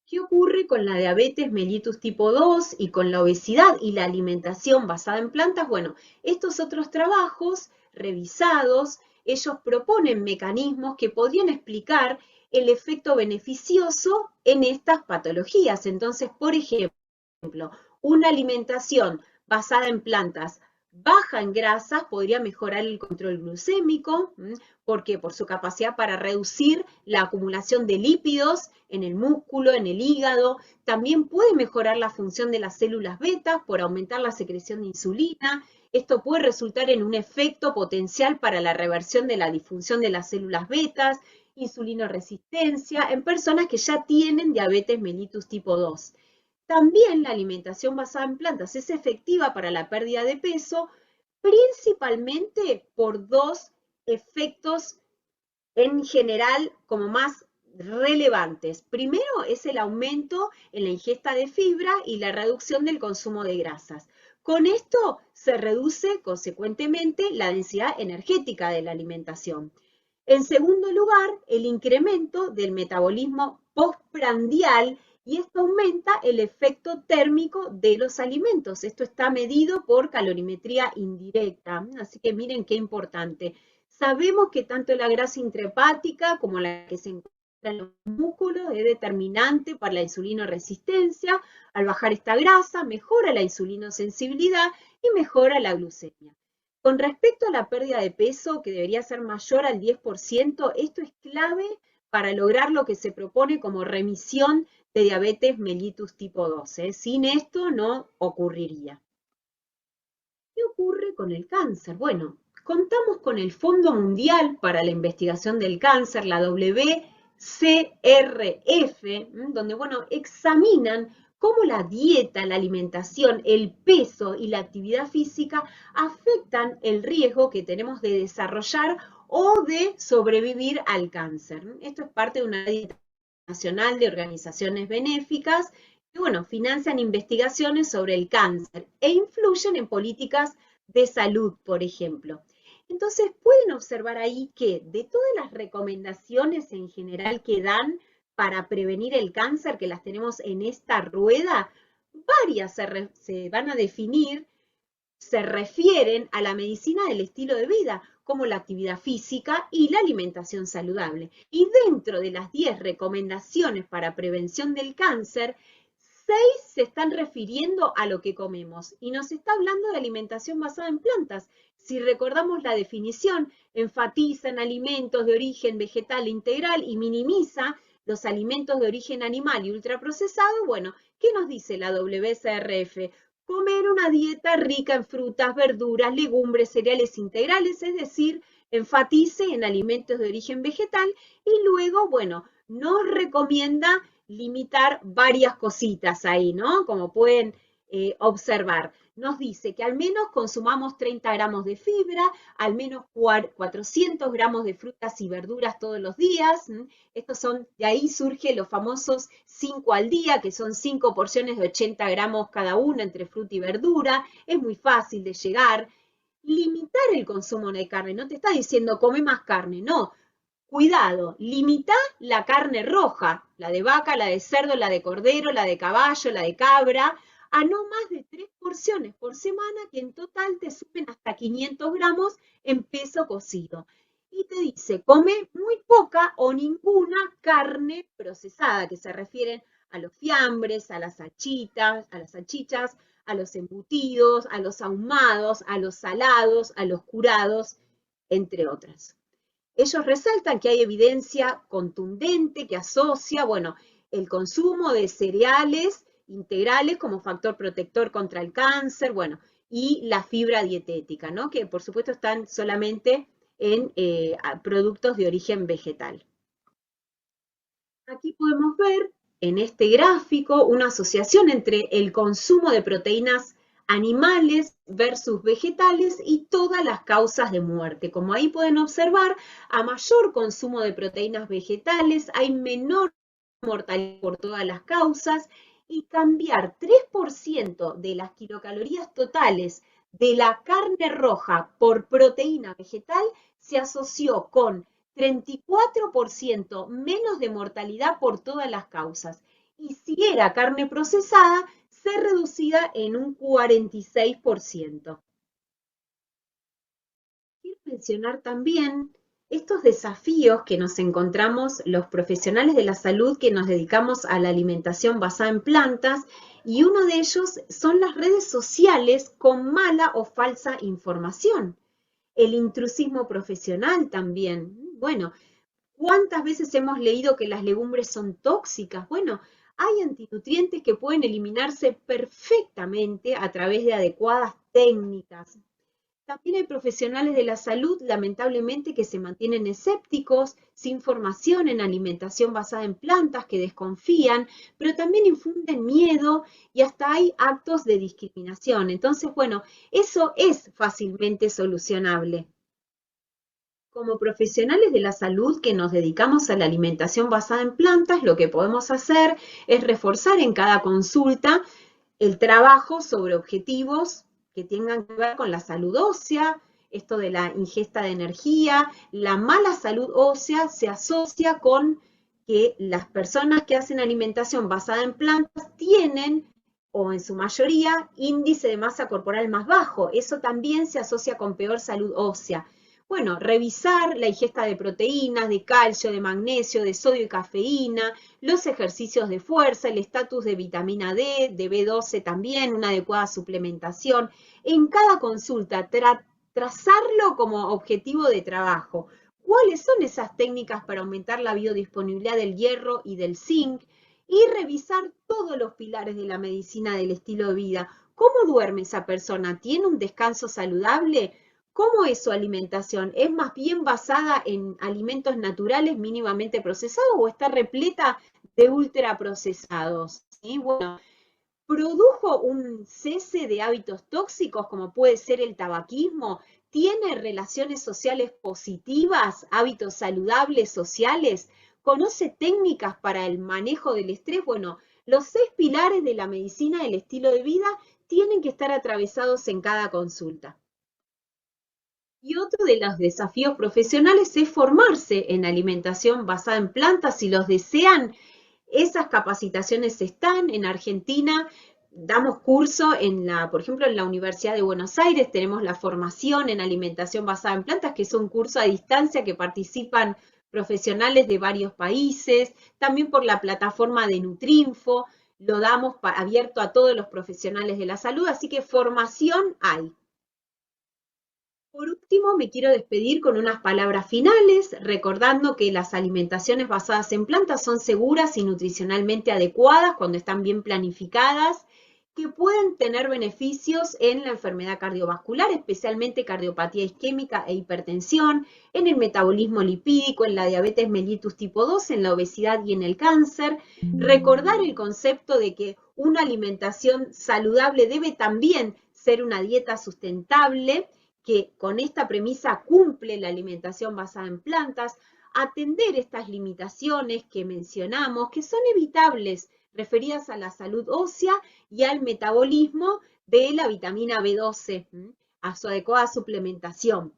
¿Qué ocurre con la diabetes mellitus tipo 2 y con la obesidad y la alimentación basada en plantas? Bueno, estos otros trabajos revisados, ellos proponen mecanismos que podrían explicar el efecto beneficioso en estas patologías. Entonces, por ejemplo, ejemplo, una alimentación basada en plantas baja en grasas podría mejorar el control glucémico, porque por su capacidad para reducir la acumulación de lípidos en el músculo, en el hígado. También puede mejorar la función de las células beta por aumentar la secreción de insulina. Esto puede resultar en un efecto potencial para la reversión de la disfunción de las células betas, insulinoresistencia en personas que ya tienen diabetes mellitus tipo 2. También la alimentación basada en plantas es efectiva para la pérdida de peso, principalmente por dos efectos en general como más relevantes. Primero es el aumento en la ingesta de fibra y la reducción del consumo de grasas. Con esto se reduce consecuentemente la densidad energética de la alimentación. En segundo lugar, el incremento del metabolismo postprandial, y esto aumenta el efecto térmico de los alimentos. Esto está medido por calorimetría indirecta. Así que miren qué importante. Sabemos que tanto la grasa intrahepática como la que se encuentra en los músculos es determinante para la insulinoresistencia. Al bajar esta grasa, mejora la insulinosensibilidad y mejora la glucemia. Con respecto a la pérdida de peso, que debería ser mayor al 10%, esto es clave para lograr lo que se propone como remisión de diabetes mellitus tipo 2. Sin esto no ocurriría. ¿Qué ocurre con el cáncer? Bueno, contamos con el Fondo Mundial para la Investigación del Cáncer, la WCRF, donde, examinan cómo la dieta, la alimentación, el peso y la actividad física afectan el riesgo que tenemos de desarrollar o de sobrevivir al cáncer. Esto es parte de una dieta nacional de organizaciones benéficas que, financian investigaciones sobre el cáncer e influyen en políticas de salud, por ejemplo. Entonces, pueden observar ahí que de todas las recomendaciones en general que dan para prevenir el cáncer, que las tenemos en esta rueda, varias se van a definir, se refieren a la medicina del estilo de vida, como la actividad física y la alimentación saludable. Y dentro de las 10 recomendaciones para prevención del cáncer, 6 se están refiriendo a lo que comemos y nos está hablando de alimentación basada en plantas. Si recordamos la definición, enfatiza en alimentos de origen vegetal integral y minimiza los alimentos de origen animal y ultraprocesado. Bueno, ¿qué nos dice la WCRF? Comer una dieta rica en frutas, verduras, legumbres, cereales integrales, es decir, enfatice en alimentos de origen vegetal y luego, nos recomienda limitar varias cositas ahí, ¿no? Como pueden observar. Nos dice que al menos consumamos 30 gramos de fibra, al menos 400 gramos de frutas y verduras todos los días. De ahí surgen los famosos 5 al día, que son 5 porciones de 80 gramos cada una entre fruta y verdura. Es muy fácil de llegar. Limitar el consumo de carne. No te está diciendo come más carne, no. Cuidado, limita la carne roja, la de vaca, la de cerdo, la de cordero, la de caballo, la de cabra, a no más de 3 porciones por semana, que en total te suben hasta 500 gramos en peso cocido. Y te dice, come muy poca o ninguna carne procesada, que se refieren a los fiambres, a las salchichas, a los embutidos, a los ahumados, a los salados, a los curados, entre otras. Ellos resaltan que hay evidencia contundente que asocia, el consumo de cereales integrales como factor protector contra el cáncer, y la fibra dietética, ¿no? Que por supuesto están solamente en productos de origen vegetal. Aquí podemos ver en este gráfico una asociación entre el consumo de proteínas animales versus vegetales y todas las causas de muerte. Como ahí pueden observar, a mayor consumo de proteínas vegetales hay menor mortalidad por todas las causas, y cambiar 3% de las kilocalorías totales de la carne roja por proteína vegetal se asoció con 34% menos de mortalidad por todas las causas. Y si era carne procesada, se reducida en un 46%. Quiero mencionar también estos desafíos que nos encontramos los profesionales de la salud que nos dedicamos a la alimentación basada en plantas, y uno de ellos son las redes sociales con mala o falsa información. El intrusismo profesional también. Bueno, ¿cuántas veces hemos leído que las legumbres son tóxicas? Bueno, hay antinutrientes que pueden eliminarse perfectamente a través de adecuadas técnicas. También hay profesionales de la salud, lamentablemente, que se mantienen escépticos, sin formación en alimentación basada en plantas, que desconfían, pero también infunden miedo y hasta hay actos de discriminación. Entonces, bueno, eso es fácilmente solucionable. Como profesionales de la salud que nos dedicamos a la alimentación basada en plantas, lo que podemos hacer es reforzar en cada consulta el trabajo sobre objetivos que tengan que ver con la salud ósea, esto de la ingesta de energía. La mala salud ósea se asocia con que las personas que hacen alimentación basada en plantas tienen, o en su mayoría, índice de masa corporal más bajo. Eso también se asocia con peor salud ósea. Bueno, revisar la ingesta de proteínas, de calcio, de magnesio, de sodio y cafeína, los ejercicios de fuerza, el estatus de vitamina D, de B12 también, una adecuada suplementación. En cada consulta, trazarlo como objetivo de trabajo. ¿Cuáles son esas técnicas para aumentar la biodisponibilidad del hierro y del zinc? Y revisar todos los pilares de la medicina del estilo de vida. ¿Cómo duerme esa persona? ¿Tiene un descanso saludable? ¿Cómo es su alimentación? ¿Es más bien basada en alimentos naturales mínimamente procesados o está repleta de ultraprocesados? ¿Sí? Bueno, ¿produjo un cese de hábitos tóxicos como puede ser el tabaquismo? ¿Tiene relaciones sociales positivas, hábitos saludables sociales? ¿Conoce técnicas para el manejo del estrés? Bueno, los 6 pilares de la medicina del estilo de vida tienen que estar atravesados en cada consulta. Y otro de los desafíos profesionales es formarse en alimentación basada en plantas. Si los desean, esas capacitaciones están en Argentina. Damos curso por ejemplo, en la Universidad de Buenos Aires tenemos la formación en alimentación basada en plantas, que es un curso a distancia que participan profesionales de varios países. También por la plataforma de Nutrinfo lo damos abierto a todos los profesionales de la salud, así que formación hay. Por último, me quiero despedir con unas palabras finales, recordando que las alimentaciones basadas en plantas son seguras y nutricionalmente adecuadas cuando están bien planificadas, que pueden tener beneficios en la enfermedad cardiovascular, especialmente cardiopatía isquémica e hipertensión, en el metabolismo lipídico, en la diabetes mellitus tipo 2, en la obesidad y en el cáncer. Recordar el concepto de que una alimentación saludable debe también ser una dieta sustentable, que con esta premisa cumple la alimentación basada en plantas, atender estas limitaciones que mencionamos, que son evitables, referidas a la salud ósea y al metabolismo de la vitamina B12, a su adecuada suplementación.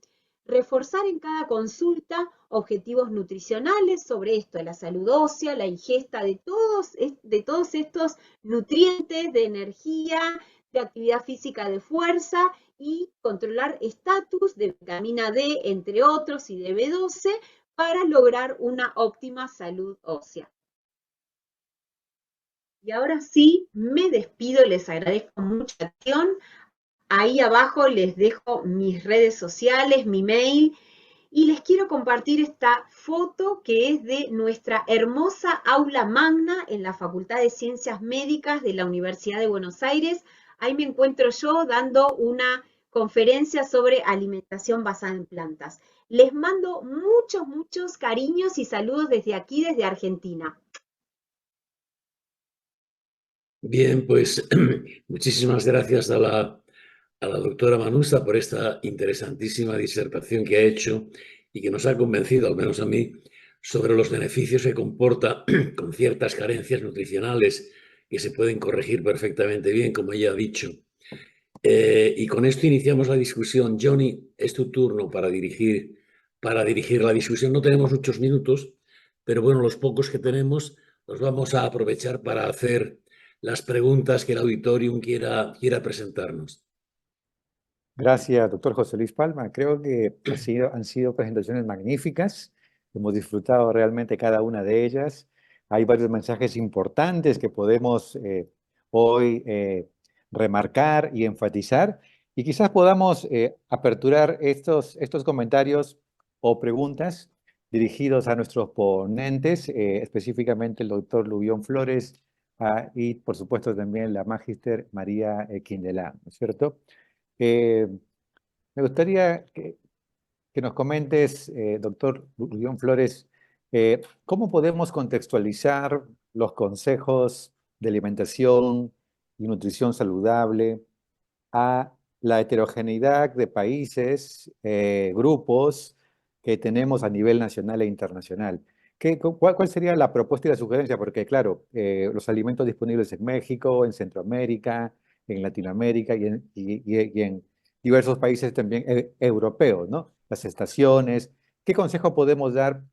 Reforzar en cada consulta objetivos nutricionales sobre esto, de la salud ósea, la ingesta de todos estos nutrientes, de energía, de actividad física de fuerza, y controlar estatus de vitamina D, entre otros, y de B12 para lograr una óptima salud ósea. Y ahora sí, me despido, les agradezco mucha atención. Ahí abajo les dejo mis redes sociales, mi mail, y les quiero compartir esta foto que es de nuestra hermosa aula magna en la Facultad de Ciencias Médicas de la Universidad de Buenos Aires. Ahí me encuentro yo dando una conferencia sobre alimentación basada en plantas. Les mando muchos cariños y saludos desde aquí, desde Argentina. Bien, pues muchísimas gracias a la doctora Manusa por esta interesantísima disertación que ha hecho y que nos ha convencido, al menos a mí, sobre los beneficios que comporta con ciertas carencias nutricionales que se pueden corregir perfectamente bien, como ella ha dicho. Y con esto iniciamos la discusión. Johnny, es tu turno para dirigir la discusión. No tenemos muchos minutos, pero bueno, los pocos que tenemos los vamos a aprovechar para hacer las preguntas que el auditorium quiera presentarnos. Gracias, doctor José Luis Palma. Creo que han sido presentaciones magníficas. Hemos disfrutado realmente cada una de ellas. Hay varios mensajes importantes que podemos hoy remarcar y enfatizar. Y quizás podamos aperturar estos comentarios o preguntas dirigidos a nuestros ponentes, específicamente el doctor Lubión Flores y, por supuesto, también la magíster María Quindelán, ¿no es cierto? Eh, Me gustaría que nos comentes, doctor Lubión Flores, cómo podemos contextualizar los consejos de alimentación y nutrición saludable a la heterogeneidad de países, grupos que tenemos a nivel nacional e internacional. ¿Cuál sería la propuesta y la sugerencia? Porque, claro, los alimentos disponibles en México, en Centroamérica, en Latinoamérica y en diversos países también europeos, ¿no? Las estaciones. ¿Qué consejo podemos dar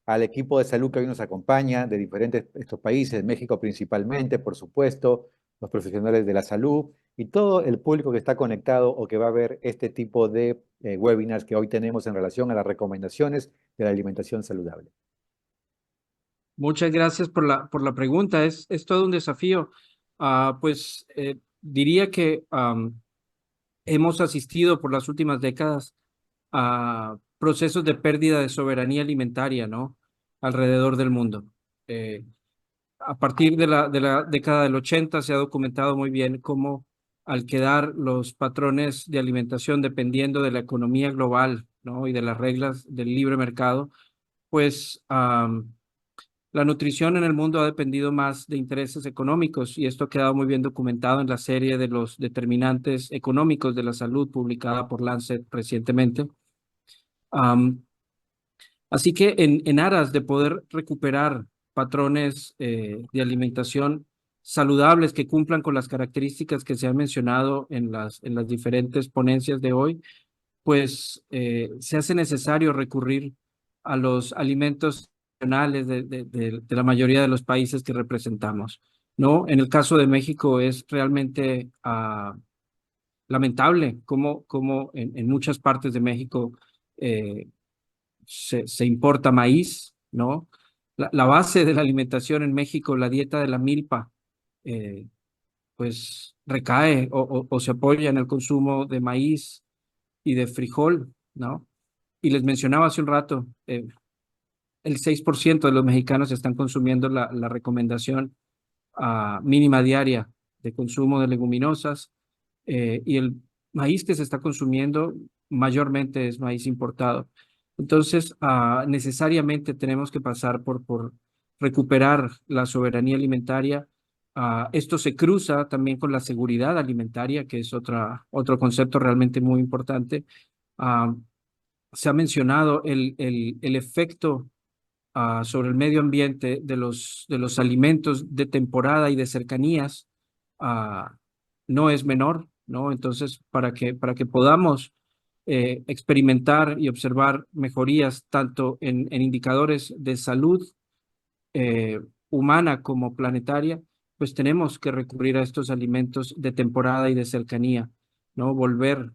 al equipo de salud que hoy nos acompaña de diferentes estos países, México principalmente, por supuesto, los profesionales de la salud y todo el público que está conectado o que va a ver este tipo de webinars que hoy tenemos en relación a las recomendaciones de la alimentación saludable? Muchas gracias por la pregunta. Es todo un desafío. Pues diría que hemos asistido por las últimas décadas a procesos de pérdida de soberanía alimentaria, ¿no? Alrededor del mundo. A partir de la década del 80 se ha documentado muy bien cómo al quedar los patrones de alimentación dependiendo de la economía global, ¿no? Y de las reglas del libre mercado, pues la nutrición en el mundo ha dependido más de intereses económicos y esto ha quedado muy bien documentado en la serie de los determinantes económicos de la salud publicada por Lancet recientemente. Así que en aras de poder recuperar patrones de alimentación saludables que cumplan con las características que se han mencionado en las diferentes ponencias de hoy, pues se hace necesario recurrir a los alimentos nacionales de la mayoría de los países que representamos, ¿no? En el caso de México es realmente lamentable cómo en muchas partes de México eh, se importa maíz, ¿no? La base de la alimentación en México, la dieta de la milpa, eh, pues recae o se apoya en el consumo de maíz y de frijol, ¿no? Y les mencionaba hace un rato, el 6% de los mexicanos están consumiendo la recomendación mínima diaria de consumo de leguminosas y el maíz que se está consumiendo mayormente es maíz importado. Entonces, necesariamente tenemos que pasar por recuperar la soberanía alimentaria. Esto se cruza también con la seguridad alimentaria, que es otro concepto realmente muy importante. Ah, Se ha mencionado el efecto sobre el medio ambiente de los alimentos de temporada y de cercanías no es menor, ¿no? Entonces, para que podamos experimentar y observar mejorías tanto en indicadores de salud eh, humana como planetaria, pues tenemos que recurrir a estos alimentos de temporada y de cercanía, ¿no? Volver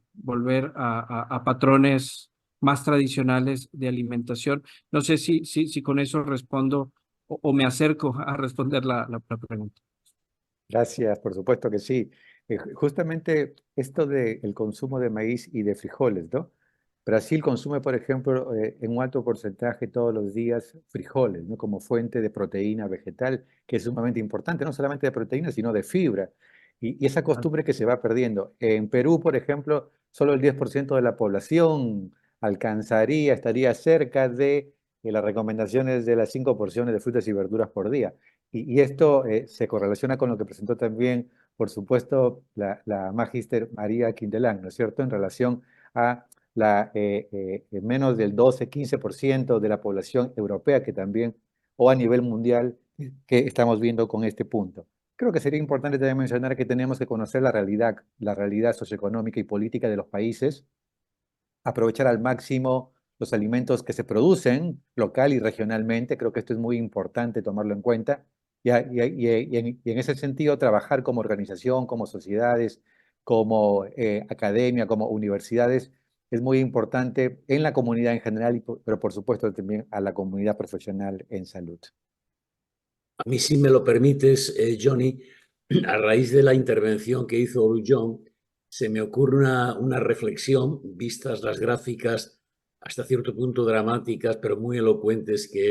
a patrones más tradicionales de alimentación. No sé si con eso respondo o me acerco a responder la pregunta. Gracias, por supuesto que sí. Justamente esto del consumo de maíz y de frijoles, ¿no? Brasil consume, por ejemplo, en un alto porcentaje todos los días frijoles, ¿no? Como fuente de proteína vegetal, que es sumamente importante, no solamente de proteína, sino de fibra. Y esa costumbre que se va perdiendo. En Perú, por ejemplo, solo el 10% de la población estaría cerca de las recomendaciones de las 5 porciones de frutas y verduras por día. Y esto se correlaciona con lo que presentó también, por supuesto, la magíster María Quindelán, ¿no es cierto?, en relación a menos del 12-15% de la población europea que también, o a nivel mundial, que estamos viendo con este punto. Creo que sería importante también mencionar que tenemos que conocer la realidad socioeconómica y política de los países, aprovechar al máximo los alimentos que se producen local y regionalmente. Creo que esto es muy importante tomarlo en cuenta y en ese sentido trabajar como organización, como sociedades, como academia, como universidades, es muy importante en la comunidad en general, pero por supuesto también a la comunidad profesional en salud. A mí, si me lo permites, Johnny, a raíz de la intervención que hizo John, se me ocurre una reflexión, vistas las gráficas hasta cierto punto dramáticas, pero muy elocuentes que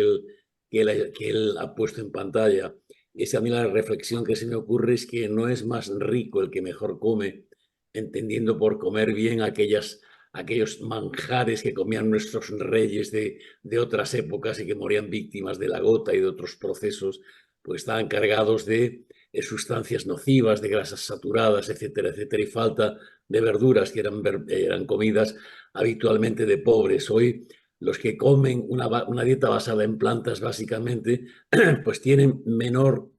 él ha puesto en pantalla. Y a mí la reflexión que se me ocurre es que no es más rico el que mejor come, entendiendo por comer bien aquellos manjares que comían nuestros reyes de otras épocas y que morían víctimas de la gota y de otros procesos, pues estaban cargados de sustancias nocivas, de grasas saturadas, etcétera, etcétera, y falta de verduras, que eran comidas habitualmente de pobres. Hoy los que comen una dieta basada en plantas, básicamente, pues tienen menor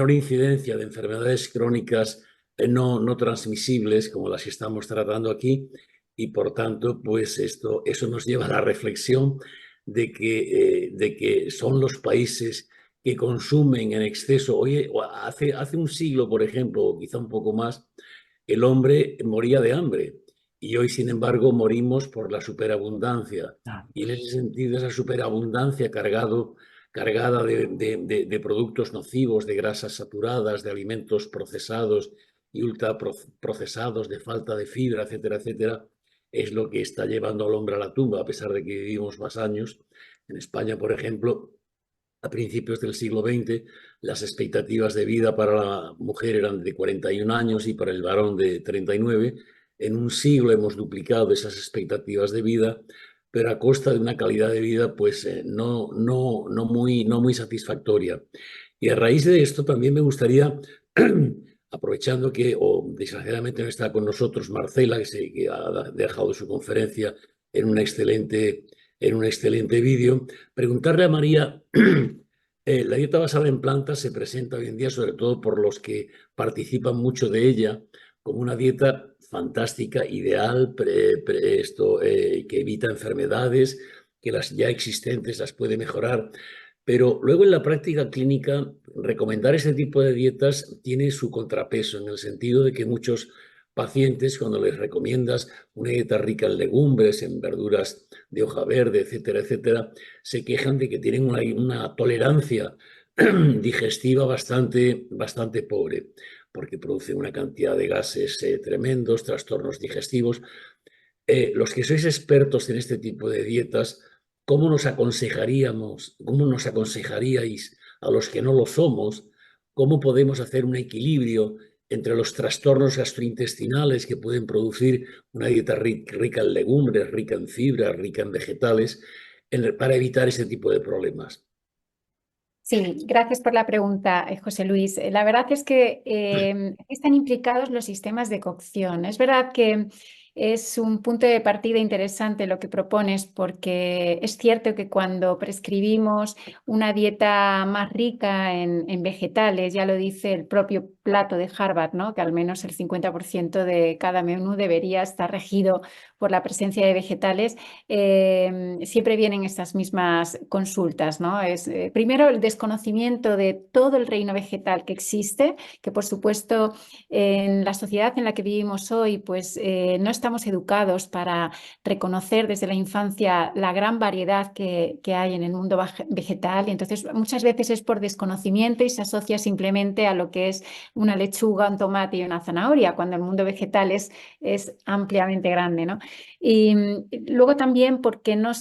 incidencia de enfermedades crónicas no transmisibles, como las que estamos tratando aquí, y por tanto, pues eso nos lleva a la reflexión de que son los países que consumen en exceso. Oye, hace un siglo, por ejemplo, o quizá un poco más, el hombre moría de hambre y hoy, sin embargo, morimos por la superabundancia. Y en ese sentido, esa superabundancia cargada de productos nocivos, de grasas saturadas, de alimentos procesados y ultraprocesados, de falta de fibra, etcétera, etcétera, es lo que está llevando al hombre a la tumba, a pesar de que vivimos más años. En España, por ejemplo, a principios del siglo XX, las expectativas de vida para la mujer eran de 41 años y para el varón de 39. En un siglo hemos duplicado esas expectativas de vida, pero a costa de una calidad de vida pues no muy satisfactoria. Y a raíz de esto también me gustaría, aprovechando que desgraciadamente no está con nosotros Marcela, que ha dejado su conferencia en un excelente vídeo, preguntarle a María, la dieta basada en plantas se presenta hoy en día, sobre todo por los que participan mucho de ella, como una dieta fantástica, ideal, que evita enfermedades, que las ya existentes las puede mejorar. Pero luego en la práctica clínica, recomendar este tipo de dietas tiene su contrapeso, en el sentido de que muchos pacientes, cuando les recomiendas una dieta rica en legumbres, en verduras de hoja verde, etcétera, etcétera, se quejan de que tienen una tolerancia digestiva bastante pobre, porque producen una cantidad de gases tremendos, trastornos digestivos. Los que sois expertos en este tipo de dietas, ¿cómo nos aconsejaríais a los que no lo somos? ¿Cómo podemos hacer un equilibrio entre los trastornos gastrointestinales que pueden producir una dieta rica en legumbres, rica en fibra, rica en vegetales, para evitar ese tipo de problemas? Sí, gracias por la pregunta, José Luis. La verdad es que están implicados los sistemas de cocción. Es verdad que es un punto de partida interesante lo que propones, porque es cierto que cuando prescribimos una dieta más rica en vegetales, ya lo dice el propio plato de Harvard, ¿no? Que al menos el 50% de cada menú debería estar regido por la presencia de vegetales, siempre vienen estas mismas consultas, ¿no? Primero, el desconocimiento de todo el reino vegetal que existe, que por supuesto en la sociedad en la que vivimos hoy, pues no estamos educados para reconocer desde la infancia la gran variedad que hay en el mundo vegetal, y entonces muchas veces es por desconocimiento y se asocia simplemente a lo que es una lechuga, un tomate y una zanahoria, cuando el mundo vegetal es ampliamente grande, ¿no? Y luego también porque no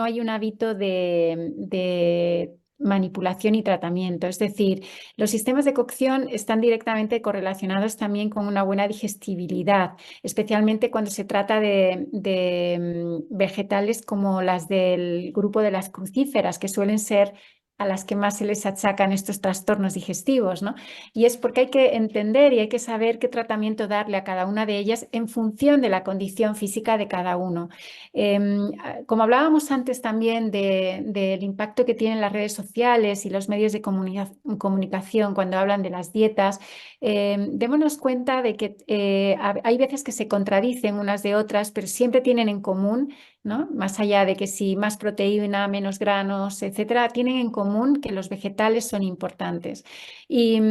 hay un hábito de manipulación y tratamiento. Es decir, los sistemas de cocción están directamente correlacionados también con una buena digestibilidad, especialmente cuando se trata de vegetales como las del grupo de las crucíferas, que suelen ser a las que más se les achacan estos trastornos digestivos, ¿no? Y es porque hay que entender y hay que saber qué tratamiento darle a cada una de ellas en función de la condición física de cada uno. Como hablábamos antes también del impacto que tienen las redes sociales y los medios de comunicación cuando hablan de las dietas, démonos cuenta de que hay veces que se contradicen unas de otras, pero siempre tienen en común, ¿no? Más allá de que si más proteína, menos granos, etcétera, tienen en común que los vegetales son importantes. Y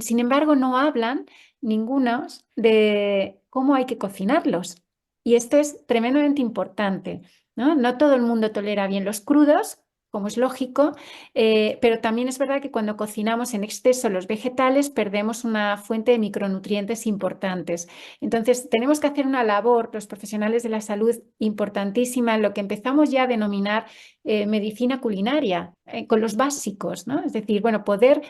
sin embargo no hablan ninguno de cómo hay que cocinarlos. Y esto es tremendamente importante, ¿no? No todo el mundo tolera bien los crudos, como es lógico, pero también es verdad que cuando cocinamos en exceso los vegetales perdemos una fuente de micronutrientes importantes. Entonces, tenemos que hacer una labor, los profesionales de la salud, importantísima en lo que empezamos ya a denominar medicina culinaria, con los básicos, ¿no? Es decir, bueno, poder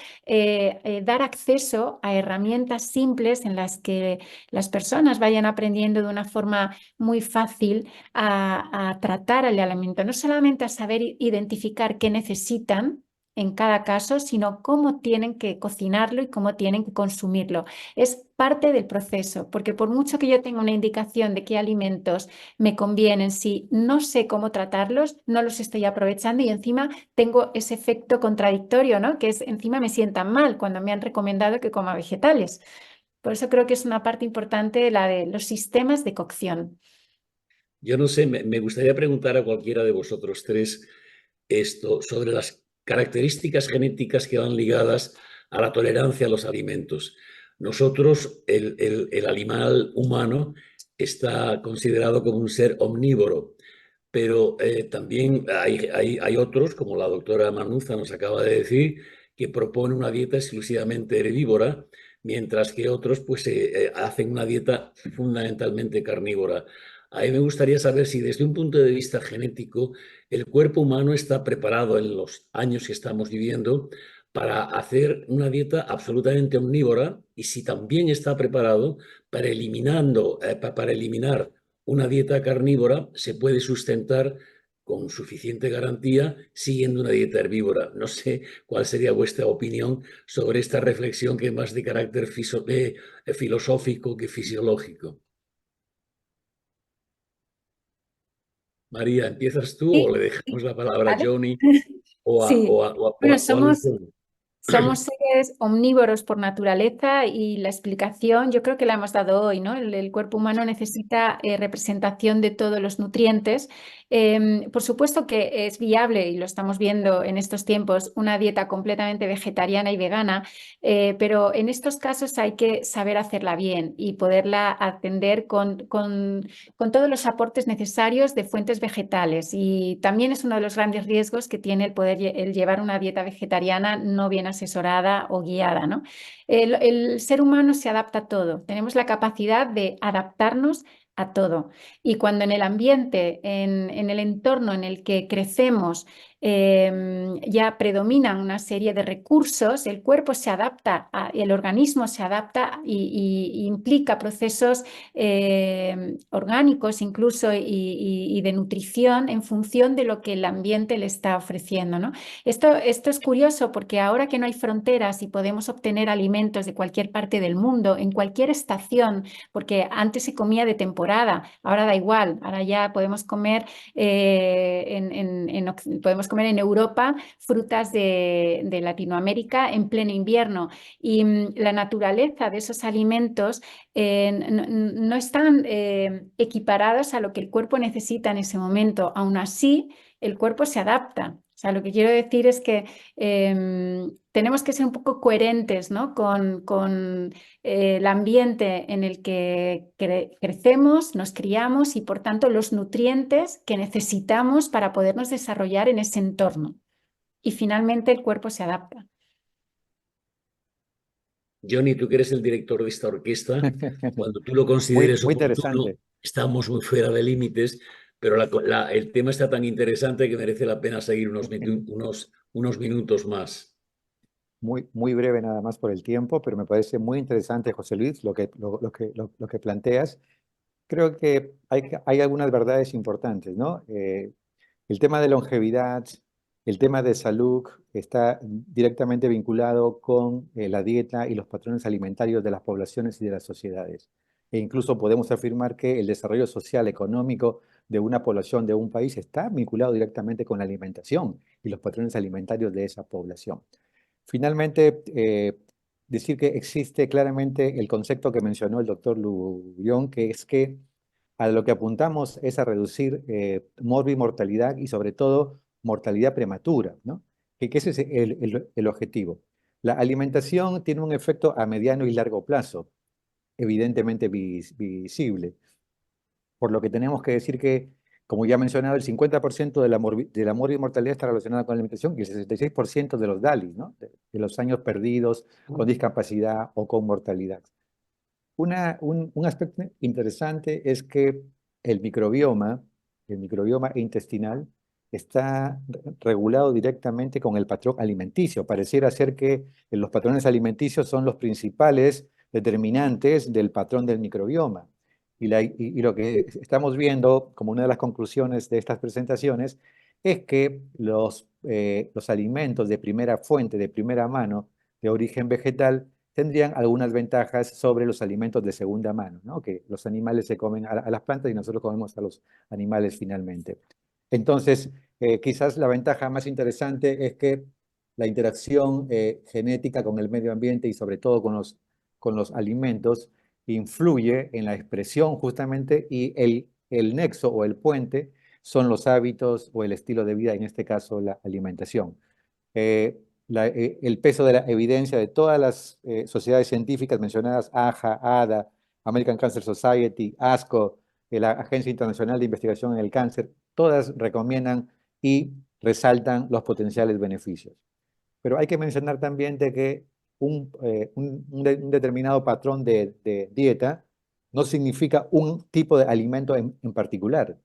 dar acceso a herramientas simples en las que las personas vayan aprendiendo de una forma muy fácil a tratar el alimento, no solamente a saber identificar qué necesitan en cada caso, sino cómo tienen que cocinarlo y cómo tienen que consumirlo. Es parte del proceso, porque por mucho que yo tenga una indicación de qué alimentos me convienen, si no sé cómo tratarlos, no los estoy aprovechando y encima tengo ese efecto contradictorio, ¿no? Que es encima me sientan mal cuando me han recomendado que coma vegetales. Por eso creo que es una parte importante la de los sistemas de cocción. Yo no sé, me gustaría preguntar a cualquiera de vosotros tres esto sobre las características genéticas que van ligadas a la tolerancia a los alimentos. Nosotros, el animal humano está considerado como un ser omnívoro, pero también hay otros, como la doctora Manuza nos acaba de decir, que propone una dieta exclusivamente herbívora, mientras que otros pues, hacen una dieta fundamentalmente carnívora. A mí me gustaría saber si desde un punto de vista genético el cuerpo humano está preparado en los años que estamos viviendo para hacer una dieta absolutamente omnívora y si también está preparado para, para eliminar una dieta carnívora se puede sustentar con suficiente garantía siguiendo una dieta herbívora. No sé cuál sería vuestra opinión sobre esta reflexión que es más de carácter filosófico que fisiológico. María, ¿empiezas tú o Sí, le dejamos la palabra a ¿vale? Johnny o a, Sí. o a- o a- o Bueno, a- o a Luis? somos seres omnívoros por naturaleza y la explicación yo creo que la hemos dado hoy, ¿no? El cuerpo humano necesita representación de todos los nutrientes. Por supuesto que es viable, y lo estamos viendo en estos tiempos, una dieta completamente vegetariana y vegana, pero en estos casos hay que saber hacerla bien y poderla atender con todos los aportes necesarios de fuentes vegetales. Y también es uno de los grandes riesgos que tiene el llevar una dieta vegetariana no bien asesorada o guiada, ¿no? El ser humano se adapta a todo. Tenemos la capacidad de adaptarnos a todo. Y cuando en el ambiente, en el entorno en el que crecemos, ya predominan una serie de recursos, el cuerpo se adapta, el organismo se adapta y implica procesos orgánicos incluso y de nutrición en función de lo que el ambiente le está ofreciendo, ¿no? Esto es curioso porque ahora que no hay fronteras y podemos obtener alimentos de cualquier parte del mundo, en cualquier estación, porque antes se comía de temporada, ahora da igual, ahora ya podemos comer, podemos comer en Europa frutas de Latinoamérica en pleno invierno y la naturaleza de esos alimentos no están equiparados a lo que el cuerpo necesita en ese momento. Aún así, el cuerpo se adapta. O sea, lo que quiero decir es que tenemos que ser un poco coherentes, ¿no? con el ambiente en el que crecemos, nos criamos y, por tanto, los nutrientes que necesitamos para podernos desarrollar en ese entorno. Y finalmente el cuerpo se adapta. Johnny, tú que eres el director de esta orquesta, cuando tú lo Muy, consideres muy oportuno, interesante. estamos muy fuera de límites, pero el tema está tan interesante que merece la pena seguir unos minutos más. Muy, muy breve nada más por el tiempo, pero me parece muy interesante, José Luis, lo que planteas. Creo que hay algunas verdades importantes, ¿no? El tema de longevidad, el tema de salud está directamente vinculado con la dieta y los patrones alimentarios de las poblaciones y de las sociedades. E incluso podemos afirmar que el desarrollo social, económico de una población, de un país, está vinculado directamente con la alimentación y los patrones alimentarios de esa población. Finalmente, decir que existe claramente el concepto que mencionó el doctor Lubillón, que es que a lo que apuntamos es a reducir morbimortalidad y sobre todo mortalidad prematura, ¿no? Que ese es el objetivo. La alimentación tiene un efecto a mediano y largo plazo. evidentemente visible. Por lo que tenemos que decir que, como ya he mencionado, el 50% de la muerte y mortalidad está relacionada con la alimentación y el 66% de los DALI, ¿no? De los años perdidos con discapacidad o con mortalidad. Un aspecto interesante es que el microbioma intestinal está regulado directamente con el patrón alimenticio. Pareciera ser que los patrones alimenticios son los principales determinantes del patrón del microbioma. Y lo que estamos viendo como una de las conclusiones de estas presentaciones es que los alimentos de primera fuente, de primera mano, de origen vegetal, tendrían algunas ventajas sobre los alimentos de segunda mano, ¿no? Que los animales se comen a las plantas y nosotros comemos a los animales finalmente. Entonces, quizás la ventaja más interesante es que la interacción genética con el medio ambiente y sobre todo con los alimentos influye en la expresión justamente y el nexo o el puente son los hábitos o el estilo de vida, en este caso la alimentación. El peso de la evidencia de todas las sociedades científicas mencionadas, AJA, ADA, American Cancer Society, ASCO, la Agencia Internacional de Investigación en el Cáncer, todas recomiendan y resaltan los potenciales beneficios. Pero hay que mencionar también de que un determinado patrón de dieta no significa un tipo de alimento en particular,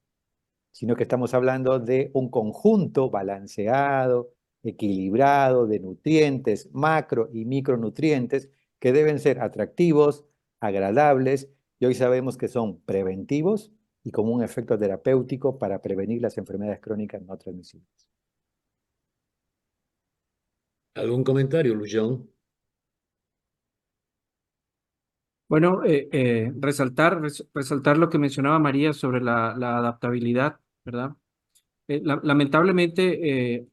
sino que estamos hablando de un conjunto balanceado, equilibrado de nutrientes, macro y micronutrientes que deben ser atractivos, agradables, y hoy sabemos que son preventivos y con un efecto terapéutico para prevenir las enfermedades crónicas no transmisibles. ¿Algún comentario, Lujan? Bueno, resaltar lo que mencionaba María sobre la adaptabilidad, ¿verdad? Lamentablemente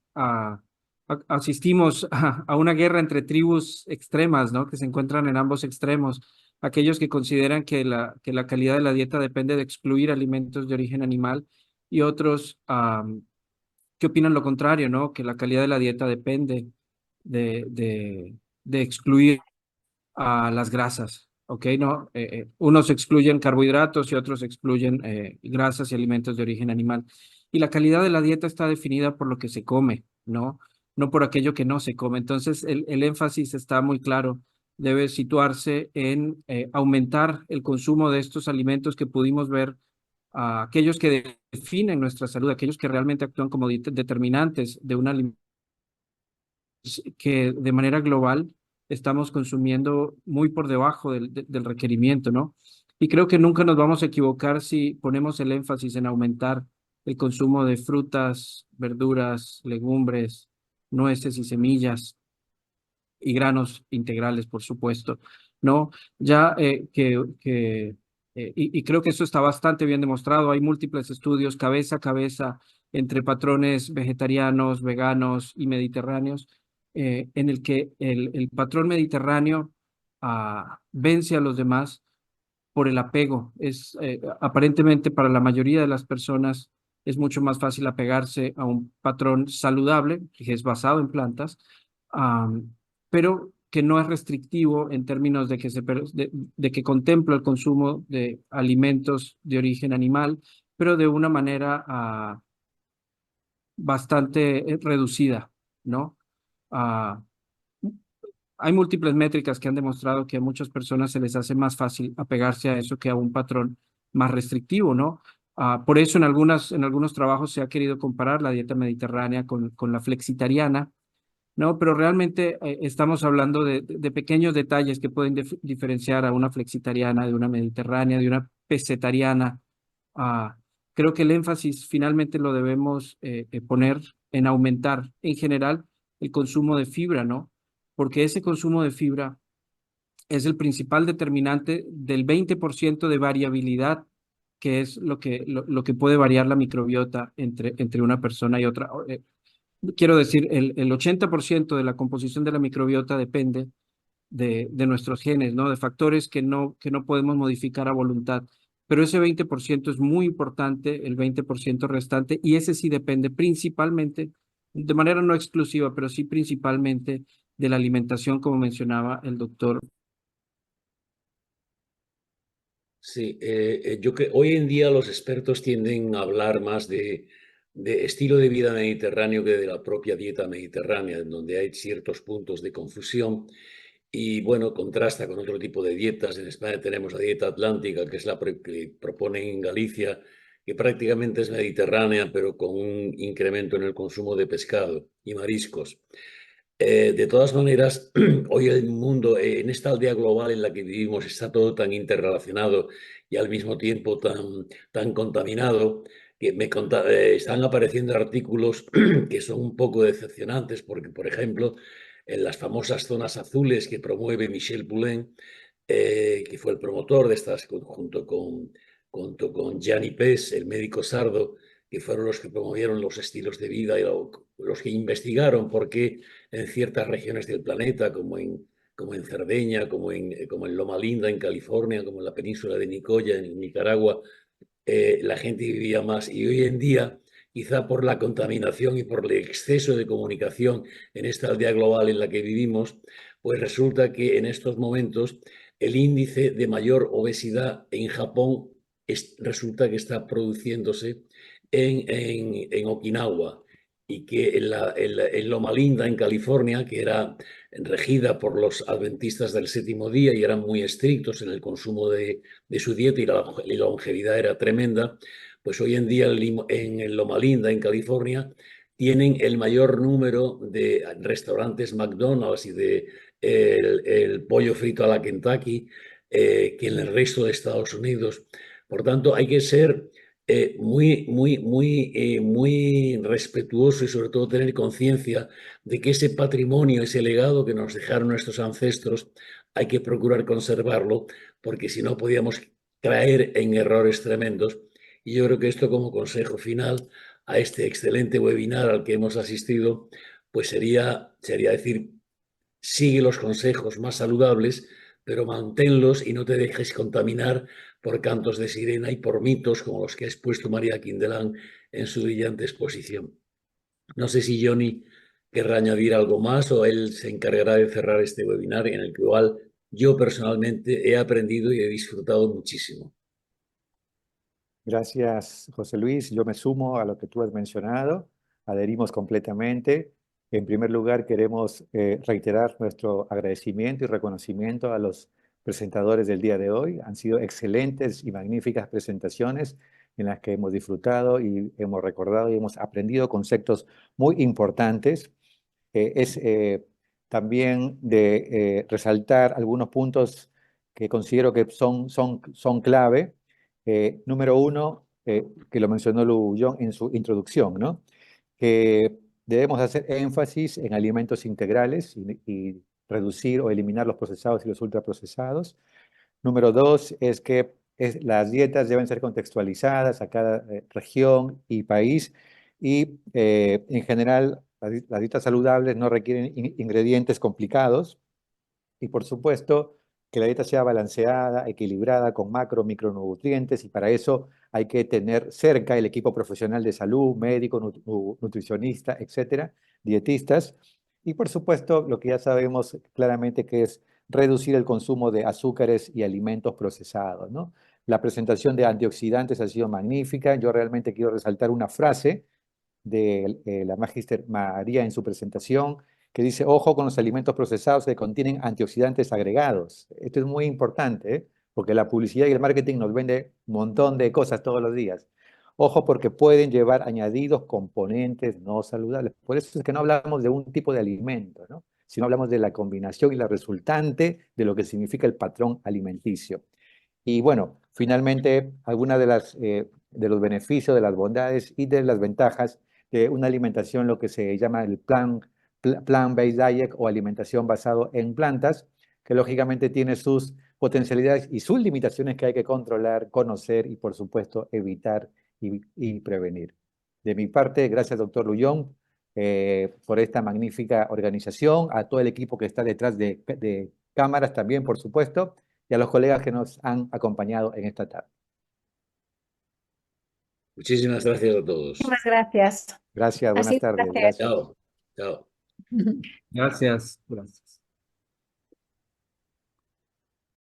asistimos a una guerra entre tribus extremas, ¿no? Que se encuentran en ambos extremos. Aquellos que consideran que la calidad de la dieta depende de excluir alimentos de origen animal y otros que opinan lo contrario, ¿no? Que la calidad de la dieta depende de excluir a las grasas, ¿ok? No, unos excluyen carbohidratos y otros excluyen grasas y alimentos de origen animal. Y la calidad de la dieta está definida por lo que se come, ¿no? No por aquello que no se come. Entonces, el énfasis está muy claro. Debe situarse en aumentar el consumo de estos alimentos que pudimos ver, aquellos que definen nuestra salud, aquellos que realmente actúan como determinantes de un alimento que de manera global estamos consumiendo muy por debajo del requerimiento, ¿no? Y creo que nunca nos vamos a equivocar si ponemos el énfasis en aumentar el consumo de frutas, verduras, legumbres, nueces y semillas y granos integrales, por supuesto, ¿no? Ya y creo que eso está bastante bien demostrado. Hay múltiples estudios cabeza a cabeza entre patrones vegetarianos, veganos y mediterráneos, en el que el patrón mediterráneo vence a los demás por el apego. Aparentemente para la mayoría de las personas es mucho más fácil apegarse a un patrón saludable, que es basado en plantas, pero que no es restrictivo en términos de de que contempla el consumo de alimentos de origen animal, pero de una manera bastante reducida, ¿no? Ah, Hay múltiples métricas que han demostrado que a muchas personas se les hace más fácil apegarse a eso que a un patrón más restrictivo, ¿no? Por eso en algunos trabajos se ha querido comparar la dieta mediterránea con la flexitariana, ¿no? Pero realmente estamos hablando de pequeños detalles que pueden diferenciar a una flexitariana de una mediterránea, de una pescetariana. Ah, Creo que el énfasis finalmente lo debemos poner en aumentar en general el consumo de fibra, ¿no? Porque ese consumo de fibra es el principal determinante del 20% de variabilidad, que es lo que puede variar la microbiota entre una persona y otra. Quiero decir, el 80% de la composición de la microbiota depende de nuestros genes, ¿no? De factores que no podemos modificar a voluntad. Pero ese 20% es muy importante, el 20% restante, y ese sí depende principalmente, de manera no exclusiva, pero sí principalmente de la alimentación, como mencionaba el doctor Sí, yo creo hoy en día los expertos tienden a hablar más de estilo de vida mediterráneo que de la propia dieta mediterránea, en donde hay ciertos puntos de confusión y bueno, contrasta con otro tipo de dietas. En España tenemos la dieta atlántica, que es la que proponen en Galicia, que prácticamente es mediterránea, pero con un incremento en el consumo de pescado y mariscos. De todas maneras, hoy el mundo, en esta aldea global en la que vivimos, está todo tan interrelacionado y al mismo tiempo tan contaminado que están apareciendo artículos que son un poco decepcionantes porque, por ejemplo, en las famosas zonas azules que promueve Michel Poulain, que fue el promotor de estas, junto con Gianni Pes, el médico sardo, que fueron los que promovieron los estilos de vida y los que investigaron por qué en ciertas regiones del planeta, como en Cerdeña, como en Loma Linda, en California, como en la península de Nicoya, en Nicaragua, la gente vivía más. Y hoy en día, quizá por la contaminación y por el exceso de comunicación en esta aldea global en la que vivimos, pues resulta que en estos momentos el índice de mayor obesidad en Japón resulta que está produciéndose en Okinawa y que en Loma Linda, en California, que era regida por los adventistas del séptimo día y eran muy estrictos en el consumo de su dieta y la longevidad era tremenda, pues hoy en día en Loma Linda, en California, tienen el mayor número de restaurantes McDonald's y de el pollo frito a la Kentucky que en el resto de Estados Unidos. Por tanto, hay que ser muy respetuoso y sobre todo tener conciencia de que ese patrimonio, ese legado que nos dejaron nuestros ancestros, hay que procurar conservarlo, porque si no podíamos caer en errores tremendos. Y yo creo que esto como consejo final a este excelente webinar al que hemos asistido, pues sería decir, sigue los consejos más saludables, pero manténlos y no te dejes contaminar por cantos de sirena y por mitos como los que ha expuesto María Quindelán en su brillante exposición. No sé si Johnny querrá añadir algo más o él se encargará de cerrar este webinar en el cual yo personalmente he aprendido y he disfrutado muchísimo. Gracias, José Luis. Yo me sumo a lo que tú has mencionado. Adherimos completamente. En primer lugar, queremos reiterar nuestro agradecimiento y reconocimiento a los presentadores del día de hoy. Han sido excelentes y magníficas presentaciones en las que hemos disfrutado y hemos recordado y hemos aprendido conceptos muy importantes. Es también de resaltar algunos puntos que considero que son clave. Número uno, que lo mencionó Lu Yon en su introducción, ¿no? Que debemos hacer énfasis en alimentos integrales y reducir o eliminar los procesados y los ultraprocesados. Número dos es que las dietas deben ser contextualizadas a cada región y país y en general las dietas saludables no requieren ingredientes complicados y por supuesto que la dieta sea balanceada, equilibrada con macro, micronutrientes y para eso hay que tener cerca el equipo profesional de salud, médico, nutricionista, etcétera, dietistas y por supuesto lo que ya sabemos claramente que es reducir el consumo de azúcares y alimentos procesados, ¿no? La presentación de antioxidantes ha sido magnífica. Yo realmente quiero resaltar una frase de la Magíster María en su presentación, que dice, ojo con los alimentos procesados que contienen antioxidantes agregados. Esto es muy importante, ¿eh? Porque la publicidad y el marketing nos vende un montón de cosas todos los días. Ojo porque pueden llevar añadidos componentes no saludables. Por eso es que no hablamos de un tipo de alimento, ¿no? Sino hablamos de la combinación y la resultante de lo que significa el patrón alimenticio. Y bueno, finalmente, algunas de los beneficios, de las bondades y de las ventajas de una alimentación, lo que se llama el plant-based diet o alimentación basado en plantas, que lógicamente tiene sus potencialidades y sus limitaciones que hay que controlar, conocer y, por supuesto, evitar y prevenir. De mi parte, gracias, doctor Lullón, por esta magnífica organización, a todo el equipo que está detrás de cámaras también, por supuesto, y a los colegas que nos han acompañado en esta tarde. Muchísimas gracias a todos. Muchas gracias. Gracias, Ha buenas sido un tardes. placer. Gracias. Chao. Chao. Gracias. Gracias.